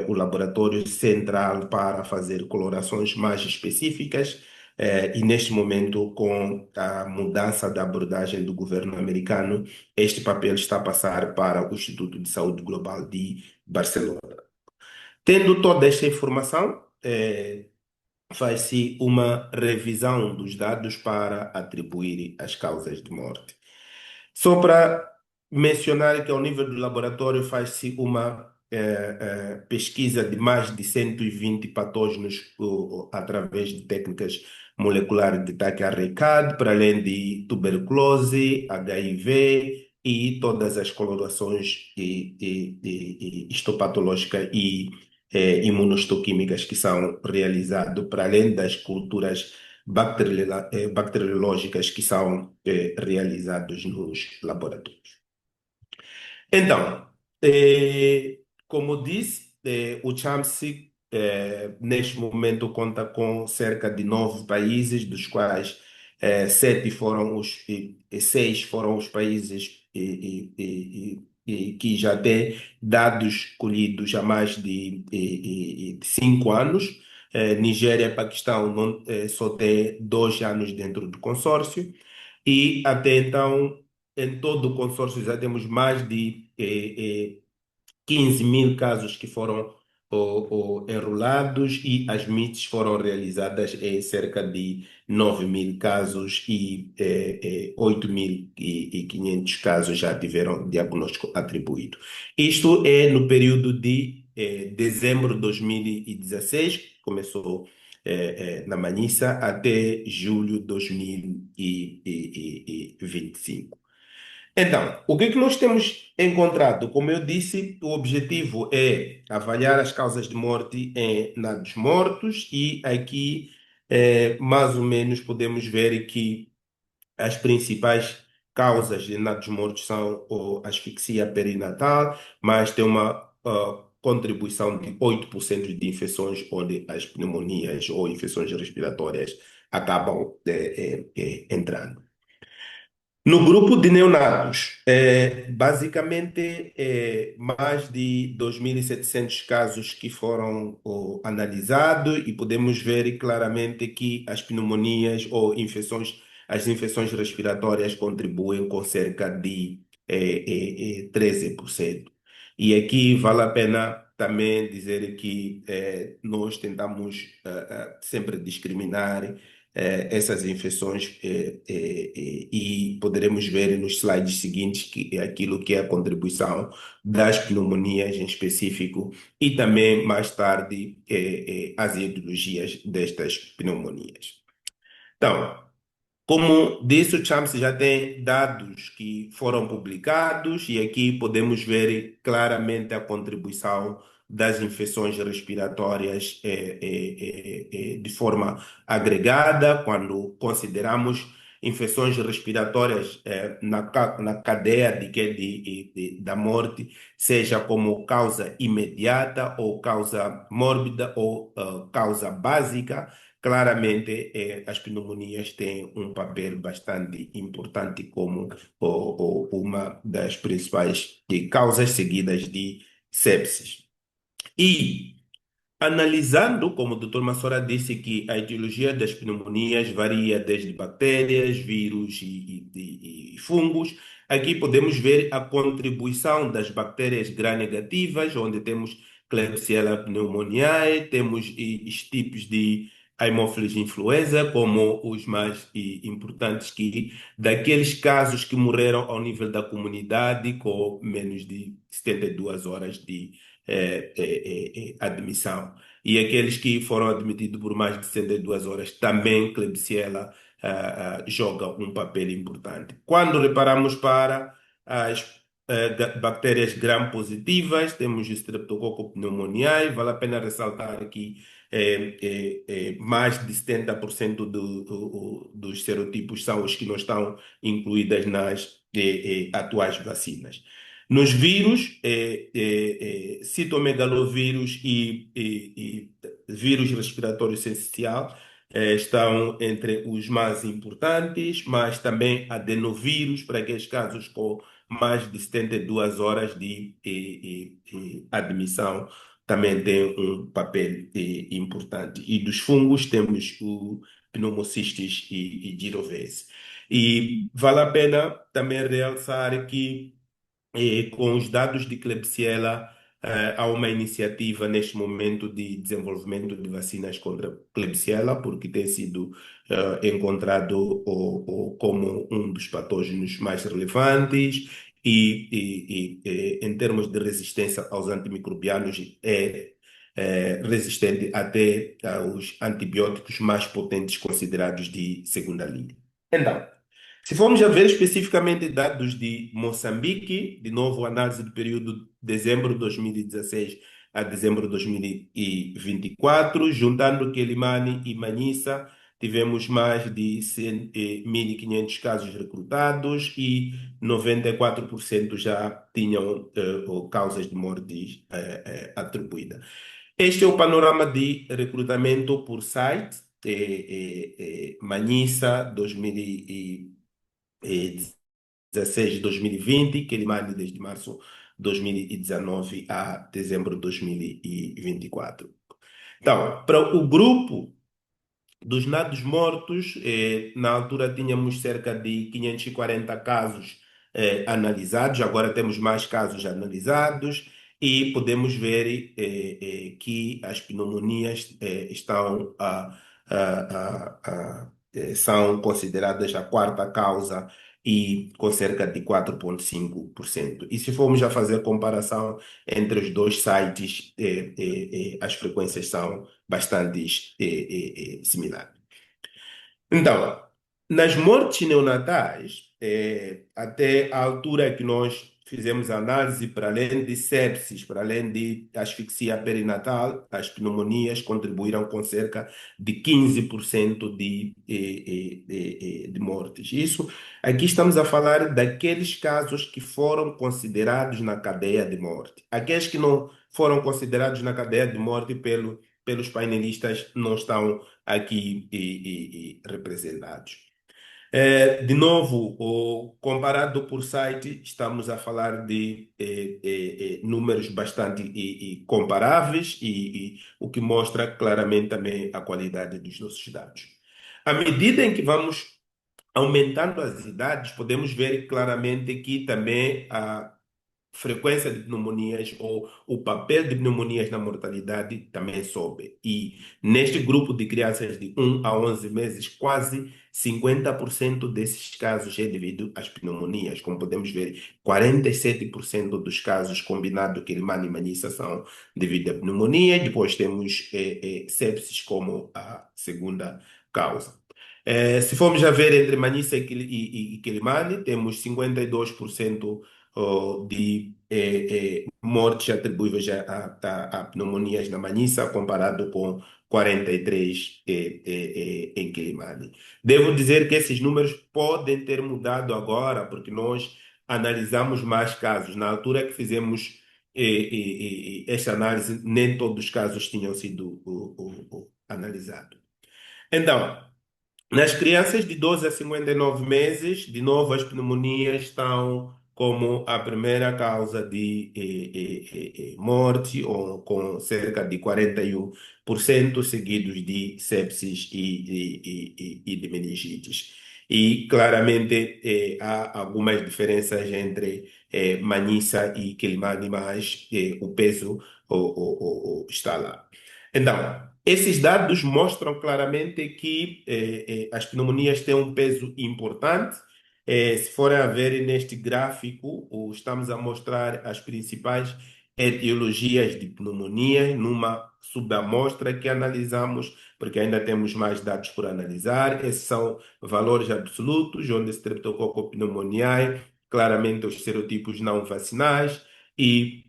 o laboratório central para fazer colorações mais específicas. E neste momento, com a mudança da abordagem do governo americano, este papel está a passar para o Instituto de Saúde Global de Barcelona. Tendo toda esta informação, faz-se uma revisão dos dados para atribuir as causas de morte. Só para mencionar que, ao nível do laboratório, faz-se uma pesquisa de mais de 120 patógenos através de técnicas moleculares de TAC-RCAD, para além de tuberculose, HIV e todas as colorações histopatológicas e imunohistoquímicas que são realizadas, para além das culturas bacteriológicas que são realizadas nos laboratórios. Então, como disse, o CHAMSC neste momento conta com cerca de 9 países, dos quais 6 foram os países que já têm dados colhidos há mais de 5 anos. Nigéria e Paquistão só têm 2 anos dentro do consórcio, e até então, em todo o consórcio, já temos mais de 15.000 casos que foram enrolados, e as MITs foram realizadas em cerca de 9.000 casos, e 8.500 casos já tiveram diagnóstico atribuído. Isto é no período de dezembro de 2016, que começou na Manhissa, até julho de 2025. Então, o que é que nós temos encontrado? Como eu disse, o objetivo é avaliar as causas de morte em nados mortos, e aqui, mais ou menos, podemos ver que as principais causas de nados mortos são a asfixia perinatal, mas tem uma contribuição de 8% de infecções, onde as pneumonias ou infecções respiratórias acabam entrando. No grupo de neonatos, basicamente, mais de 2.700 casos que foram analisados, e podemos ver claramente que as pneumonias ou as infecções respiratórias contribuem com cerca de 13%. E aqui vale a pena também dizer que nós tentamos sempre discriminar essas infecções e poderemos ver nos slides seguintes que é aquilo que é a contribuição das pneumonias em específico e também mais tarde as etiologias destas pneumonias. Então, como disse, o Chomsky já tem dados que foram publicados e aqui podemos ver claramente a contribuição das infecções respiratórias de forma agregada, quando consideramos infecções respiratórias na cadeia da morte, seja como causa imediata ou causa mórbida ou causa básica. Claramente, as pneumonias têm um papel bastante importante como uma das principais causas seguidas de sepsis. E analisando, como o Dr. Massora disse, que a etiologia das pneumonias varia desde bactérias, vírus e fungos, aqui podemos ver a contribuição das bactérias gram-negativas, onde temos Klebsiella pneumoniae, temos os tipos de Haemophilus influenza como os mais importantes, que daqueles casos que morreram ao nível da comunidade com menos de 72 horas de admissão. E aqueles que foram admitidos por mais de 72 horas, também Klebsiella joga um papel importante. Quando reparamos para as bactérias gram-positivas, temos o Streptococcus pneumoniae, vale a pena ressaltar que mais de 70% dos serotipos são os que não estão incluídas nas atuais vacinas. Nos vírus, citomegalovírus e vírus respiratório essencial estão entre os mais importantes, mas também adenovírus, para aqueles casos com mais de 72 horas de admissão, também tem um papel importante. E dos fungos temos o pneumocistis e girovese. E vale a pena também realçar que com os dados de Klebsiella, há uma iniciativa neste momento de desenvolvimento de vacinas contra Klebsiella, porque tem sido encontrado como um dos patógenos mais relevantes e em termos de resistência aos antimicrobianos é resistente até aos antibióticos mais potentes considerados de segunda linha. Então, se formos a ver especificamente dados de Moçambique, de novo, análise do período dezembro de 2016 a dezembro de 2024, juntando Quelimane e Manissa, tivemos mais de 1.500 casos recrutados e 94% já tinham causas de morte atribuídas. Este é o panorama de recrutamento por site. Manissa, 2016 de 2020, Quelimane desde março de 2019 a dezembro de 2024. Então, para o grupo dos nados mortos, na altura tínhamos cerca de 540 casos analisados, agora temos mais casos analisados e podemos ver que as pneumonias são consideradas a quarta causa e com cerca de 4,5%. E se formos a fazer comparação entre os dois sites, as frequências são bastante similares. Então, nas mortes neonatais, até a altura que nós fizemos a análise, para além de sepsis, para além de asfixia perinatal, as pneumonias contribuíram com cerca de 15% de mortes. Isso, aqui estamos a falar daqueles casos que foram considerados na cadeia de morte. Aqueles que não foram considerados na cadeia de morte pelos painelistas não estão aqui representados. De novo, comparado por site, estamos a falar de números bastante comparáveis e o que mostra claramente também a qualidade dos nossos dados. À medida em que vamos aumentando as idades, podemos ver claramente que também frequência de pneumonias ou o papel de pneumonias na mortalidade também sobe. E neste grupo de crianças de 1 a 11 meses, quase 50% desses casos é devido às pneumonias. Como podemos ver, 47% dos casos combinados Quilmane e Manissa são devido à pneumonia. Depois temos sepsis como a segunda causa. Se formos a ver entre Manissa e Quilimane, temos 52% de mortes atribuíveis a pneumonias na Manissa, comparado com 43 em Quilimane. Devo dizer que esses números podem ter mudado agora, porque nós analisamos mais casos. Na altura que fizemos esta análise, nem todos os casos tinham sido analisados. Então, nas crianças de 12 a 59 meses, de novo, as pneumonias estão como a primeira causa de morte, ou com cerca de 41%, seguidos de sepsis e de meningites. E claramente há algumas diferenças entre Manissa e Quilimane, mas o peso está lá. Então, esses dados mostram claramente que as pneumonias têm um peso importante. Se forem a ver neste gráfico, estamos a mostrar as principais etiologias de pneumonia numa subamostra que analisamos, porque ainda temos mais dados por analisar. Esses são valores absolutos, onde Streptococcus pneumoniae, claramente os serotipos não vacinais, e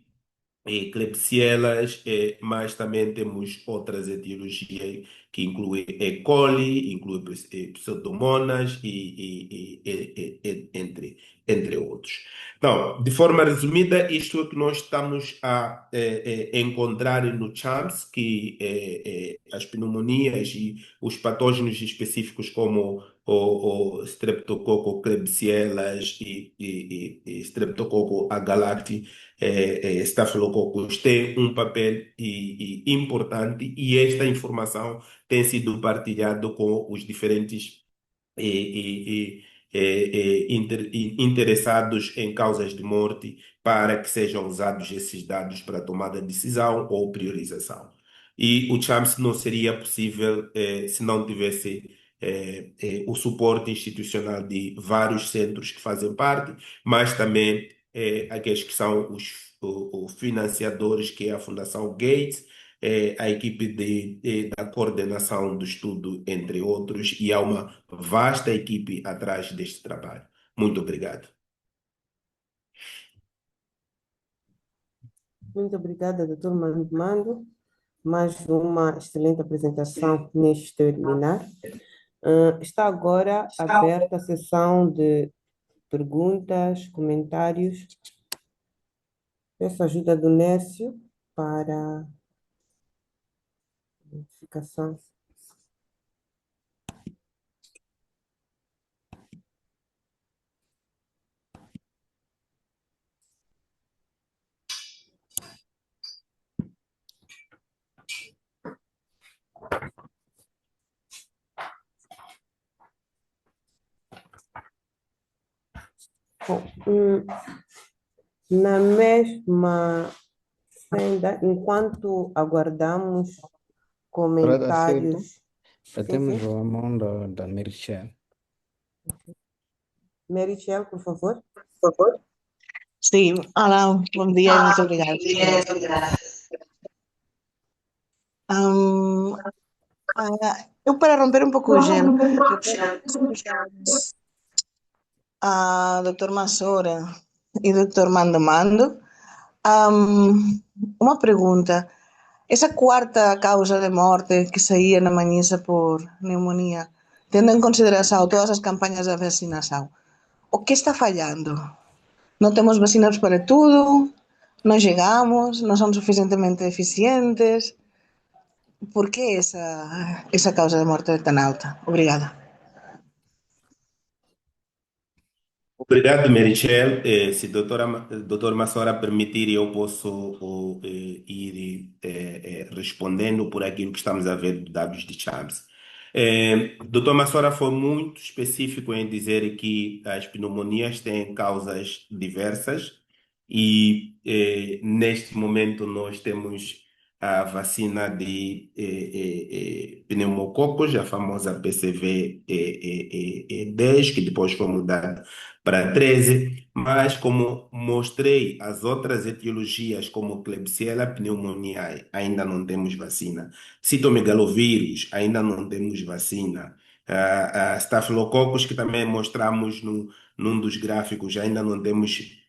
Klebsielas, mas também temos outras etiologias que incluem E. coli, incluem Pseudomonas entre outros. Então, de forma resumida, isto é o que nós estamos a encontrar no CHAMPS, que as pneumonias e os patógenos específicos como o Streptococcus Klebsielas e Streptococcus agalacti, Staphylococcus tem um papel importante, e esta informação tem sido partilhada com os diferentes interessados em causas de morte, para que sejam usados esses dados para tomada de decisão ou priorização. E o CHAMPS não seria possível se não tivesse o suporte institucional de vários centros que fazem parte, mas também aqueles que são os financiadores, que é a Fundação Gates, a equipe da coordenação do estudo, entre outros, e há uma vasta equipe atrás deste trabalho. Muito obrigado. Muito obrigada, doutor Mando. Mais uma excelente apresentação neste webinar. Está agora aberta a sessão de perguntas, comentários. Peço a ajuda do Nécio para a verificação. Bom, na mesma senda, enquanto aguardamos comentários. Já Sim, temos sim. a mão da Merichel. Merichel, por favor. Sim, olá, bom dia e muito obrigada. Eu, para romper um pouco o gelo, a Dr. Massora e Dr. Mando Mando, uma pergunta. Essa quarta causa de morte que saía na Manhissa por pneumonia, tendo em consideração todas as campanhas de vacinação, o que está falhando? Não temos vacinas para tudo? Não chegamos? Não somos suficientemente eficientes? Por que essa causa de morte é tão alta? Obrigada. Obrigado, Merichel. Se doutor Massora permitir, eu posso ir respondendo por aquilo que estamos a ver de dados de CHAMPS. Doutor Massora foi muito específico em dizer que as pneumonias têm causas diversas, e neste momento nós temos a vacina de pneumococos, a famosa PCV 10, que depois foi mudada para 13, mas como mostrei as outras etiologias como Klebsiella pneumoniae, ainda não temos vacina. Citomegalovírus, ainda não temos vacina. Staphylococcus, que também mostramos num dos gráficos, ainda não temos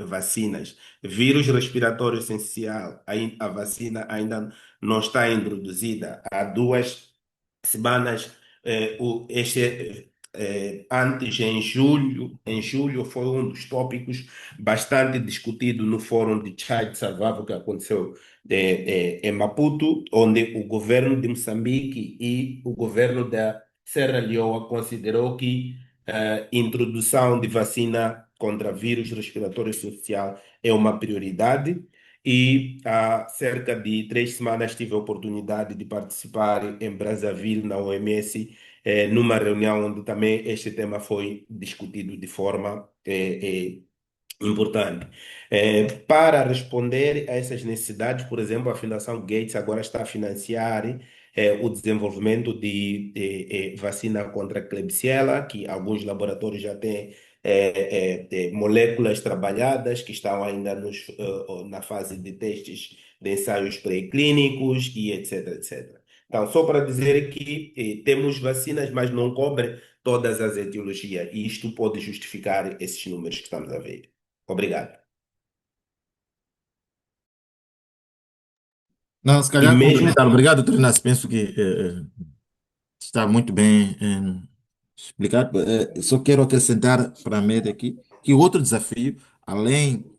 vacinas. Vírus respiratório essencial, a vacina ainda não está introduzida. Há 2 semanas, antes, em julho foi um dos tópicos bastante discutido no Fórum de Child Survival que aconteceu em Maputo, onde o governo de Moçambique e o governo da Serra Leoa considerou que introdução de vacina contra vírus respiratório social é uma prioridade. E há cerca de 3 semanas tive a oportunidade de participar em Brazzaville, na OMS, numa reunião onde também este tema foi discutido de forma importante. Para responder a essas necessidades, por exemplo, a Fundação Gates agora está a financiar o desenvolvimento de vacina contra a Klebsiella, que alguns laboratórios já têm moléculas trabalhadas que estão ainda na fase de testes de ensaios pré-clínicos e etc, etc. Então, só para dizer que temos vacinas, mas não cobrem todas as etiologias, e isto pode justificar esses números que estamos a ver. Obrigado. Não, se E calhar mesmo, complementar. Obrigado, doutor Inácio. Penso que está muito bem explicado. Só quero acrescentar para a média aqui que o outro desafio, além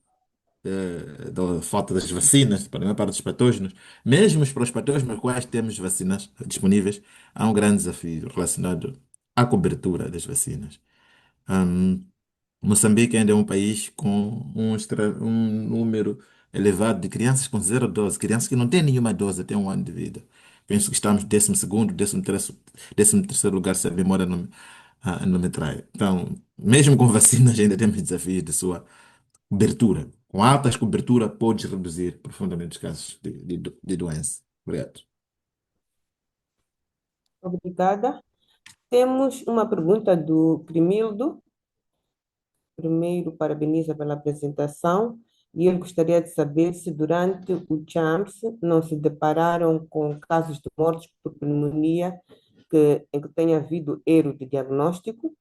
da falta das vacinas para os patógenos, mesmo para os patógenos para os quais temos vacinas disponíveis, há um grande desafio relacionado à cobertura das vacinas. Hum, Moçambique ainda é um país com um número elevado de crianças com zero dose, crianças que não têm nenhuma dose até 1 ano de vida. Penso que estamos 12º, 13º lugar, se a memória não me trai. Então, mesmo com vacinas, ainda temos desafios de sua cobertura. Com altas cobertura, pode reduzir profundamente os casos de doença. Obrigado. Obrigada. Temos uma pergunta do Primildo. Primeiro, parabeniza pela apresentação e ele gostaria de saber se durante o CHAMPS não se depararam com casos de mortes por pneumonia em que tenha havido erro de diagnóstico.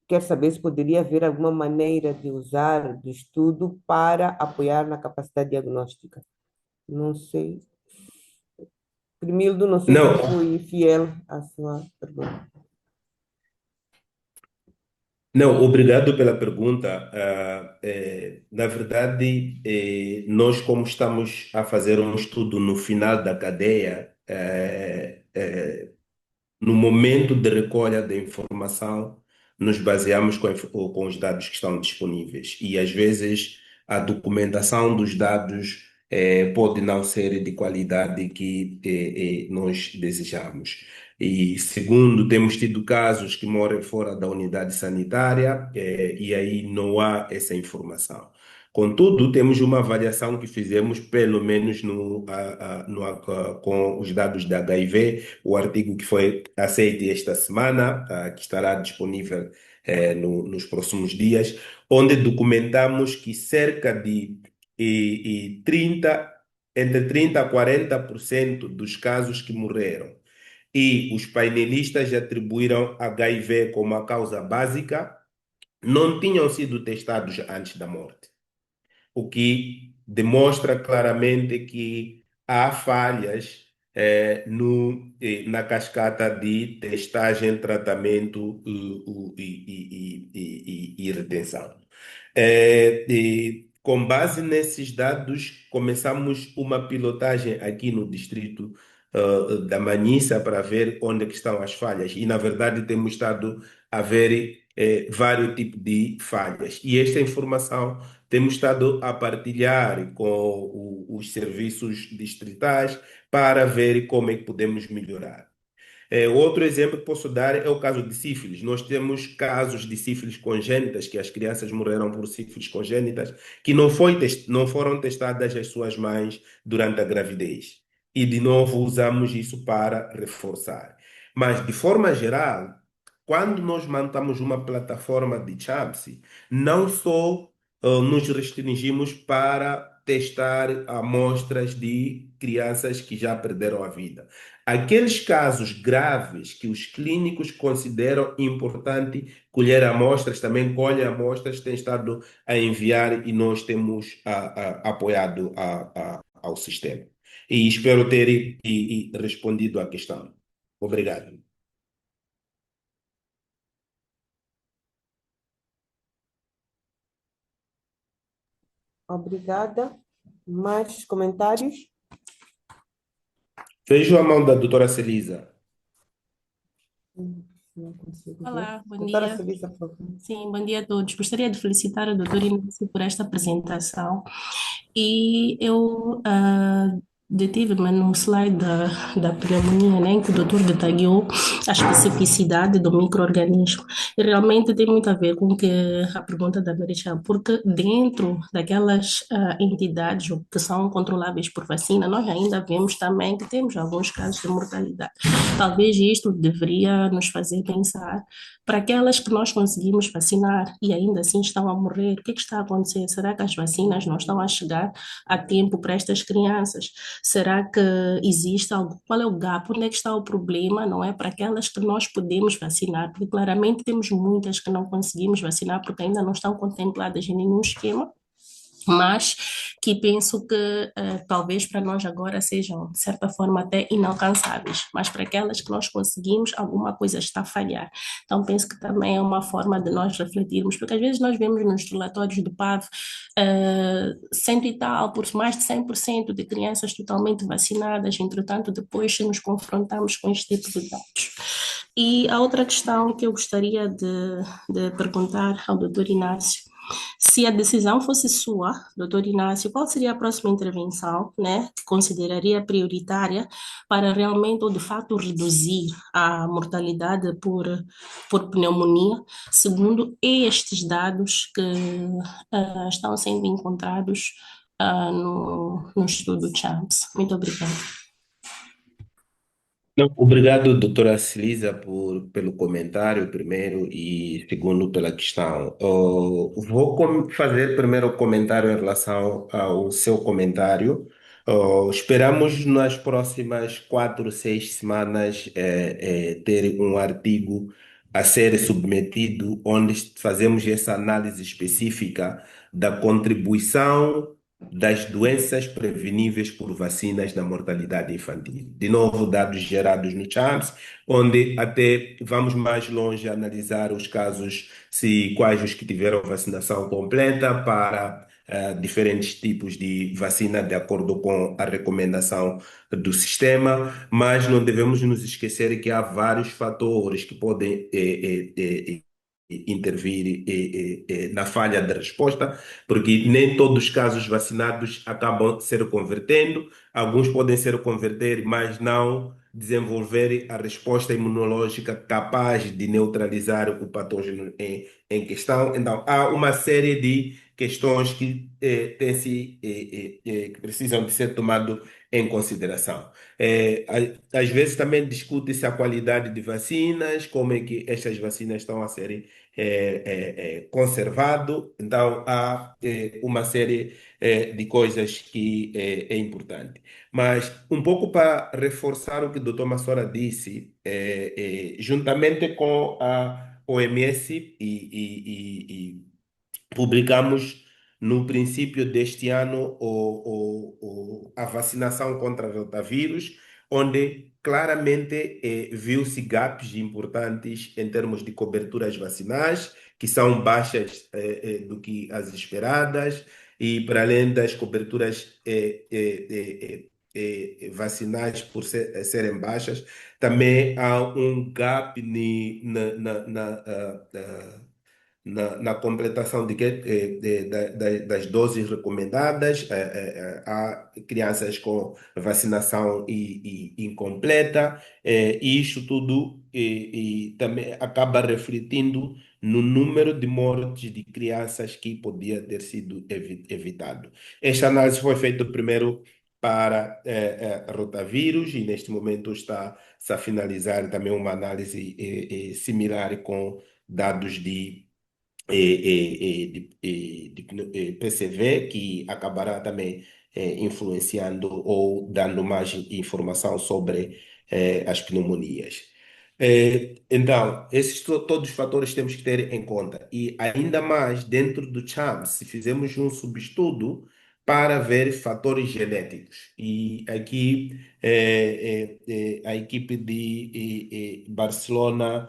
Quer saber se poderia haver alguma maneira de usar do estudo para apoiar na capacidade diagnóstica. Não sei. Primildo, não sei se não, fui fiel à sua pergunta. não, obrigado pela pergunta. Na verdade, nós, como estamos a fazer um estudo no final da cadeia, no momento de recolha da informação, nos baseamos com os dados que estão disponíveis. E às vezes a documentação dos dados pode não ser de qualidade que nós desejamos. E segundo, temos tido casos que moram fora da unidade sanitária, e aí não há essa informação. Contudo, temos uma avaliação que fizemos, pelo menos com os dados da HIV, o artigo que foi aceito esta semana, que estará disponível nos próximos dias, onde documentamos que cerca de 30, entre 30 a 40% dos casos que morreram e os painelistas atribuíram HIV como a causa básica, não tinham sido testados antes da morte, o que demonstra claramente que há falhas na cascata de testagem, tratamento e retenção. Com base nesses dados, começamos uma pilotagem aqui no distrito da Manhissa para ver onde é que estão as falhas. E, na verdade, temos estado a ver vários tipos de falhas. E esta informação temos estado a partilhar com os serviços distritais para ver como é que podemos melhorar. Outro exemplo que posso dar é o caso de sífilis. Nós temos casos de sífilis congênitas, que as crianças morreram por sífilis congênitas, que não foram testadas as suas mães durante a gravidez. E, de novo, usamos isso para reforçar. Mas, de forma geral, quando nós montamos uma plataforma de CHAPS, não só nos restringimos para testar amostras de crianças que já perderam a vida. Aqueles casos graves que os clínicos consideram importante colher amostras, também colhem amostras, têm estado a enviar e nós temos apoiado ao sistema. E espero ter respondido à questão. Obrigado. Obrigada. Mais comentários? Vejo a mão da doutora Celisa. Não consigo ver. Olá, bom Doutora dia. Celisa, por favor. Sim, bom dia a todos. Gostaria de felicitar a doutora Inácio por esta apresentação. E eu detive-me no slide da pneumonia, né, em que o doutor detalhou a especificidade do micro-organismo. E realmente tem muito a ver com que a pergunta da Maricel, porque dentro daquelas entidades que são controláveis por vacina, nós ainda vemos também que temos alguns casos de mortalidade. Talvez isto deveria nos fazer pensar para aquelas que nós conseguimos vacinar e ainda assim estão a morrer, o que está a acontecer? Será que as vacinas não estão a chegar a tempo para estas crianças? Será que existe algo? Qual é o gap? Onde é que está o problema? Não é para aquelas que nós podemos vacinar, porque claramente temos muitas que não conseguimos vacinar porque ainda não estão contempladas em nenhum esquema, mas que penso que talvez para nós agora sejam, de certa forma, até inalcançáveis, mas para aquelas que nós conseguimos, alguma coisa está a falhar. Então, penso que também é uma forma de nós refletirmos, porque às vezes nós vemos nos relatórios do PAV cento e tal, por mais de 100% de crianças totalmente vacinadas, entretanto, depois nos confrontamos com este tipo de dados. E a outra questão que eu gostaria de perguntar ao doutor Inácio, se a decisão fosse sua, doutor Inácio, qual seria a próxima intervenção, né, que consideraria prioritária para realmente ou de fato reduzir a mortalidade por pneumonia, segundo estes dados que estão sendo encontrados no estudo CHAMPS? Muito obrigada. Não, obrigado, doutora Celisa, pelo comentário, primeiro, e segundo, pela questão. Vou fazer primeiro o comentário em relação ao seu comentário. Esperamos nas próximas 4, 6 semanas ter um artigo a ser submetido, onde fazemos essa análise específica da contribuição das doenças preveníveis por vacinas na mortalidade infantil. De novo, dados gerados no CHAMPS, onde até vamos mais longe a analisar os casos, se quais os que tiveram vacinação completa para diferentes tipos de vacina, de acordo com a recomendação do sistema, mas não devemos nos esquecer que há vários fatores que podem intervir na falha de resposta, porque nem todos os casos vacinados acabam se convertendo, alguns podem se converter, mas não desenvolver a resposta imunológica capaz de neutralizar o patógeno em questão. Então, há uma série de questões que, que precisam de ser tomado em consideração. Às vezes também discute-se a qualidade de vacinas, como é que estas vacinas estão a serem conservado. Então, há uma série de coisas que é importante. Mas, um pouco para reforçar o que o doutor Massora disse, juntamente com a OMS publicamos no princípio deste ano a vacinação contra rotavírus, onde claramente viu-se gaps importantes em termos de coberturas vacinais, que são baixas do que as esperadas, e para além das coberturas vacinais por serem baixas, também há um gap na completação das doses recomendadas. Há crianças com vacinação incompleta, e isto tudo e também acaba refletindo no número de mortes de crianças que podia ter sido evitado. Esta análise foi feita primeiro para rotavírus, e neste momento está-se a finalizar também uma análise similar com dados de PCV, que acabará também influenciando ou dando mais informação sobre as pneumonias. Então, todos os fatores temos que ter em conta. E ainda mais, dentro do CHAMS, se fizermos um subestudo para ver fatores genéticos. E aqui a equipe de Barcelona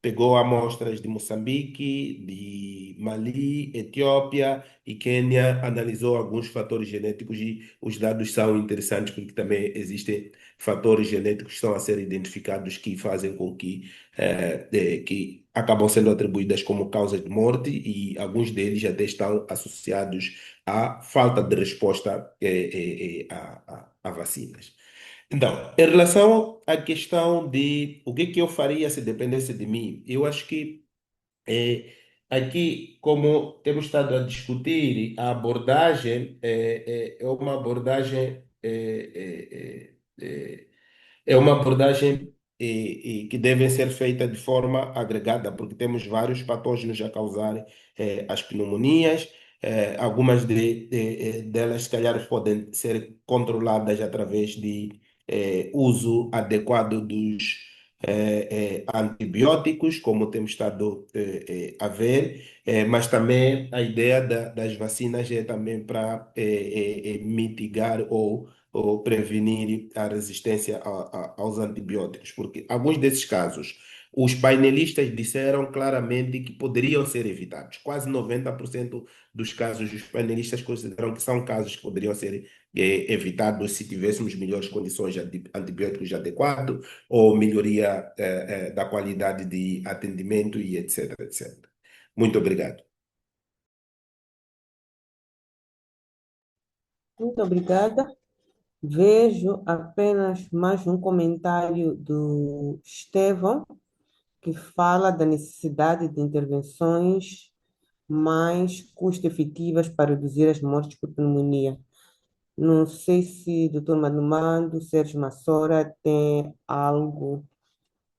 pegou amostras de Moçambique, de Mali, Etiópia e Quênia, analisou alguns fatores genéticos, e os dados são interessantes porque também existem fatores genéticos que estão a ser identificados que fazem com que acabam sendo atribuídas como causas de morte, e alguns deles até estão associados à falta de resposta a vacinas. Então, em relação à questão de o que que eu faria se dependesse de mim, eu acho que é, aqui, como temos estado a discutir, a abordagem é uma abordagem é uma abordagem que deve ser feita de forma agregada, porque temos vários patógenos a causar as pneumonias. Algumas delas, se calhar, podem ser controladas através de uso adequado dos antibióticos, como temos estado a ver, mas também a ideia das vacinas é também para mitigar ou prevenir a resistência aos antibióticos, porque alguns desses casos, os painelistas disseram claramente que poderiam ser evitados. Quase 90% dos casos, os painelistas consideram que são casos que poderiam ser evitados se tivéssemos melhores condições de antibióticos adequados, ou melhoria da qualidade de atendimento e etc, etc. Muito obrigado. Muito obrigada. Vejo apenas mais um comentário do Estevão, que fala da necessidade de intervenções mais custo-efetivas para reduzir as mortes por pneumonia. Não sei se o Dr. Manomando, Sérgio Massora tem algo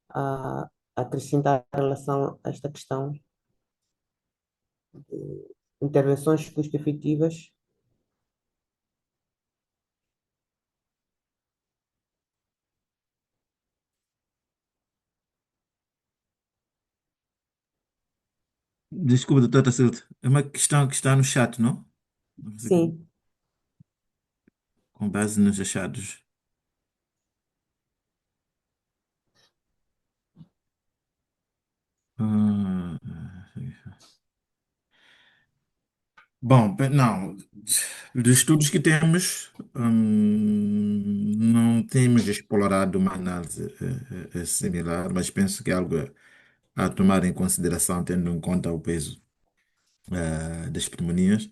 a acrescentar em relação a esta questão de intervenções custo-efetivas. Desculpa, doutor Tacilto. É uma questão que está no chat, não? Sim, Com base nos achados. Ah, bom, não. Dos estudos que temos, não temos explorado uma análise similar, mas penso que é algo a tomar em consideração, tendo em conta o peso das pneumonias.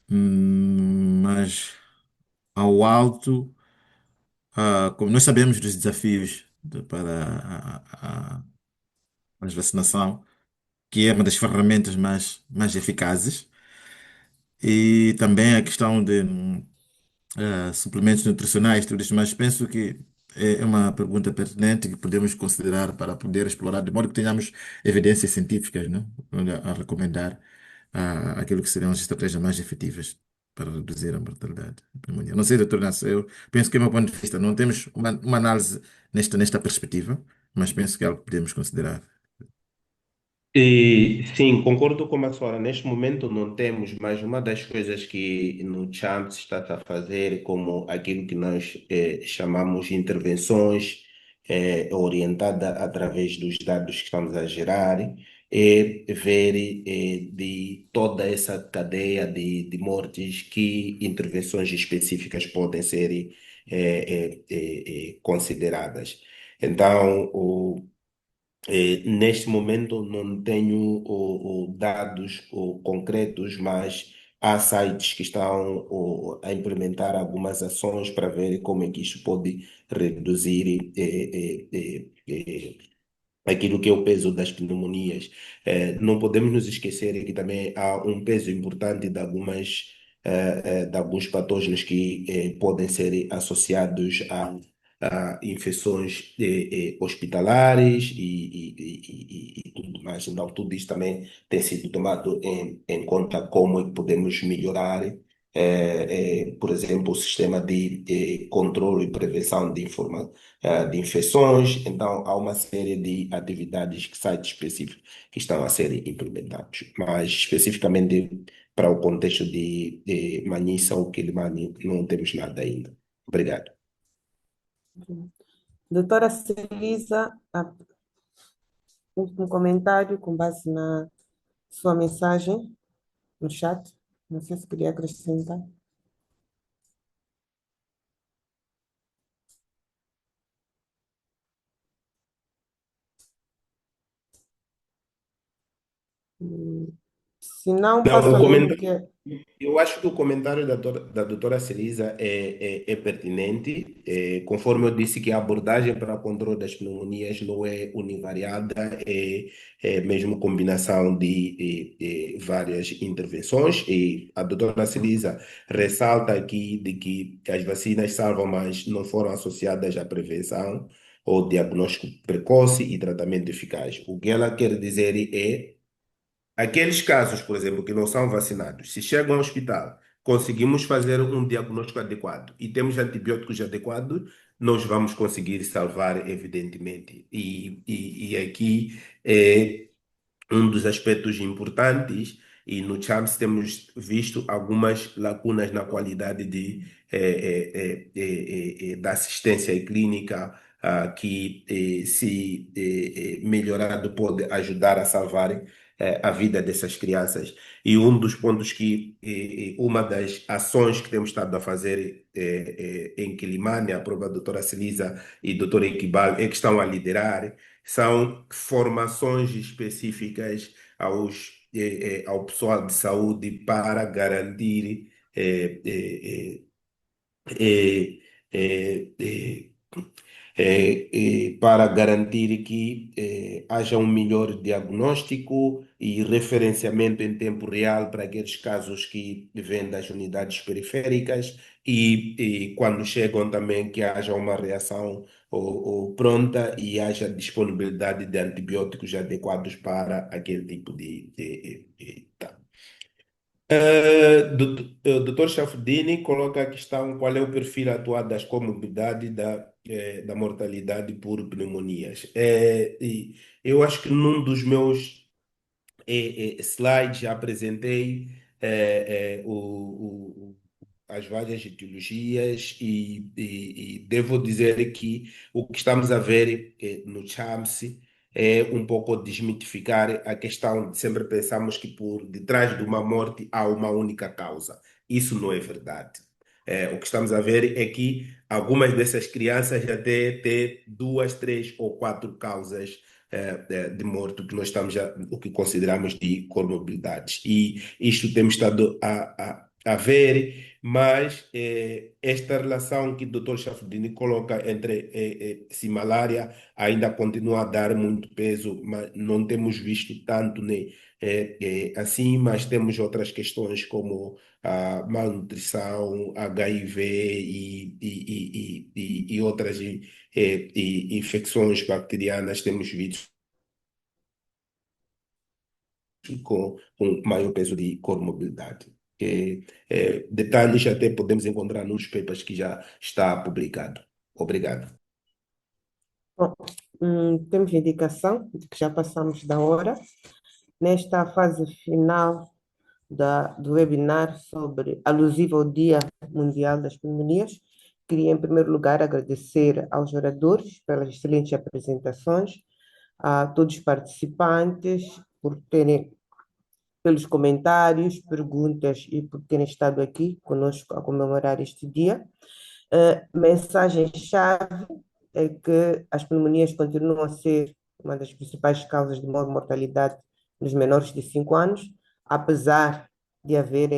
Mas ao alto, como nós sabemos dos desafios para a vacinação, que é uma das ferramentas mais eficazes, e também a questão de suplementos nutricionais, tudo isso, mas penso que é uma pergunta pertinente que podemos considerar para poder explorar, de modo que tenhamos evidências científicas, né, a recomendar aquilo que seriam as estratégias mais efetivas para reduzir a mortalidade da pneumonia. Não sei, doutor Nácio, eu penso que, do meu ponto de vista, não temos uma análise nesta perspectiva, mas penso que é algo que podemos considerar. E, sim, concordo com a senhora. Neste momento não temos, mas uma das coisas que no CHAMP se está a fazer, como aquilo que nós chamamos de intervenções orientada através dos dados que estamos a gerar, é ver de toda essa cadeia de mortes que intervenções específicas podem ser consideradas. Então, Neste momento não tenho dados concretos, mas há sites que estão a implementar algumas ações para ver como é que isso pode reduzir aquilo que é o peso das pneumonias. Não podemos nos esquecer que também há um peso importante de alguns patógenos que podem ser associados a infecções hospitalares e tudo mais. Então, tudo isso também tem sido tomado em conta como é que podemos melhorar, por exemplo, o sistema de controle e prevenção de infecções. Então, há uma série de atividades, sites específicos que estão a ser implementados. Mas, especificamente para o contexto de Manhissa ou Quilimane, não temos nada ainda. Obrigado. Doutora Celisa, último comentário com base na sua mensagem no chat. Não sei se queria acrescentar. Se não, Não, passo o a ler o comentário. que é. Eu acho que o comentário da doutora Celisa é pertinente. Conforme eu disse que a abordagem para o controle das pneumonias não é univariada, é mesmo combinação de várias intervenções. E a doutora Celisa ressalta aqui de que as vacinas salvam, mas não foram associadas à prevenção ou diagnóstico precoce e tratamento eficaz. O que ela quer dizer é aqueles casos, por exemplo, que não são vacinados, se chegam ao hospital, conseguimos fazer um diagnóstico adequado e temos antibióticos adequados, nós vamos conseguir salvar, evidentemente. E aqui é um dos aspectos importantes, e no CHAMS temos visto algumas lacunas na qualidade da assistência clínica, que, se melhorado, pode ajudar a salvar a vida dessas crianças. E um dos pontos uma das ações que temos estado a fazer em Quilimane, a prova da doutora Celisa e doutora Equibal, é que estão a liderar, são formações específicas ao pessoal de saúde para garantir eh, eh, eh, para garantir que haja um melhor diagnóstico e referenciamento em tempo real para aqueles casos que vêm das unidades periféricas e quando chegam também que haja uma reação ou pronta e haja disponibilidade de antibióticos adequados para aquele tipo tá. Dr. Shafdini coloca a questão: qual é o perfil atual das comorbidades da mortalidade por pneumonias? E eu acho que num dos meus slides já apresentei as várias etiologias e devo dizer que o que estamos a ver no CHAMS é um pouco desmitificar a questão de sempre pensamos que por detrás de uma morte há uma única causa. Isso não é verdade. O que estamos a ver é que algumas dessas crianças até têm duas, três ou quatro causas de morte, o que consideramos de comorbilidades. E isto temos estado a ver, mas esta relação que o Dr. Chafudini coloca entre se malária ainda continua a dar muito peso, mas não temos visto tanto, né, assim, mas temos outras questões como a malnutrição, HIV e outras infecções bacterianas temos visto com maior peso de comorbilidade. Detalhes até podemos encontrar nos papers que já está publicado. Obrigado. Bom, temos indicação de que já passamos da hora. Nesta fase final do webinar alusivo ao Dia Mundial das Pneumonias, queria, em primeiro lugar, agradecer aos oradores pelas excelentes apresentações, a todos os participantes pelos comentários, perguntas e por terem estado aqui conosco a comemorar este dia. Mensagem-chave é que as pneumonias continuam a ser uma das principais causas de mortalidade nos menores de 5 anos, apesar de haver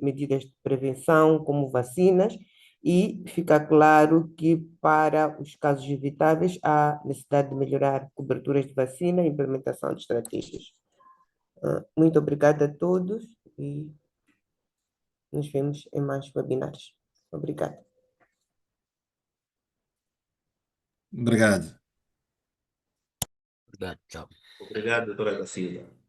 medidas de prevenção, como vacinas, e fica claro que para os casos evitáveis há necessidade de melhorar coberturas de vacina e implementação de estratégias. Muito obrigada a todos e nos vemos em mais webinars. Obrigada. Obrigado. Obrigado, tchau. Obrigado, doutora da Silva.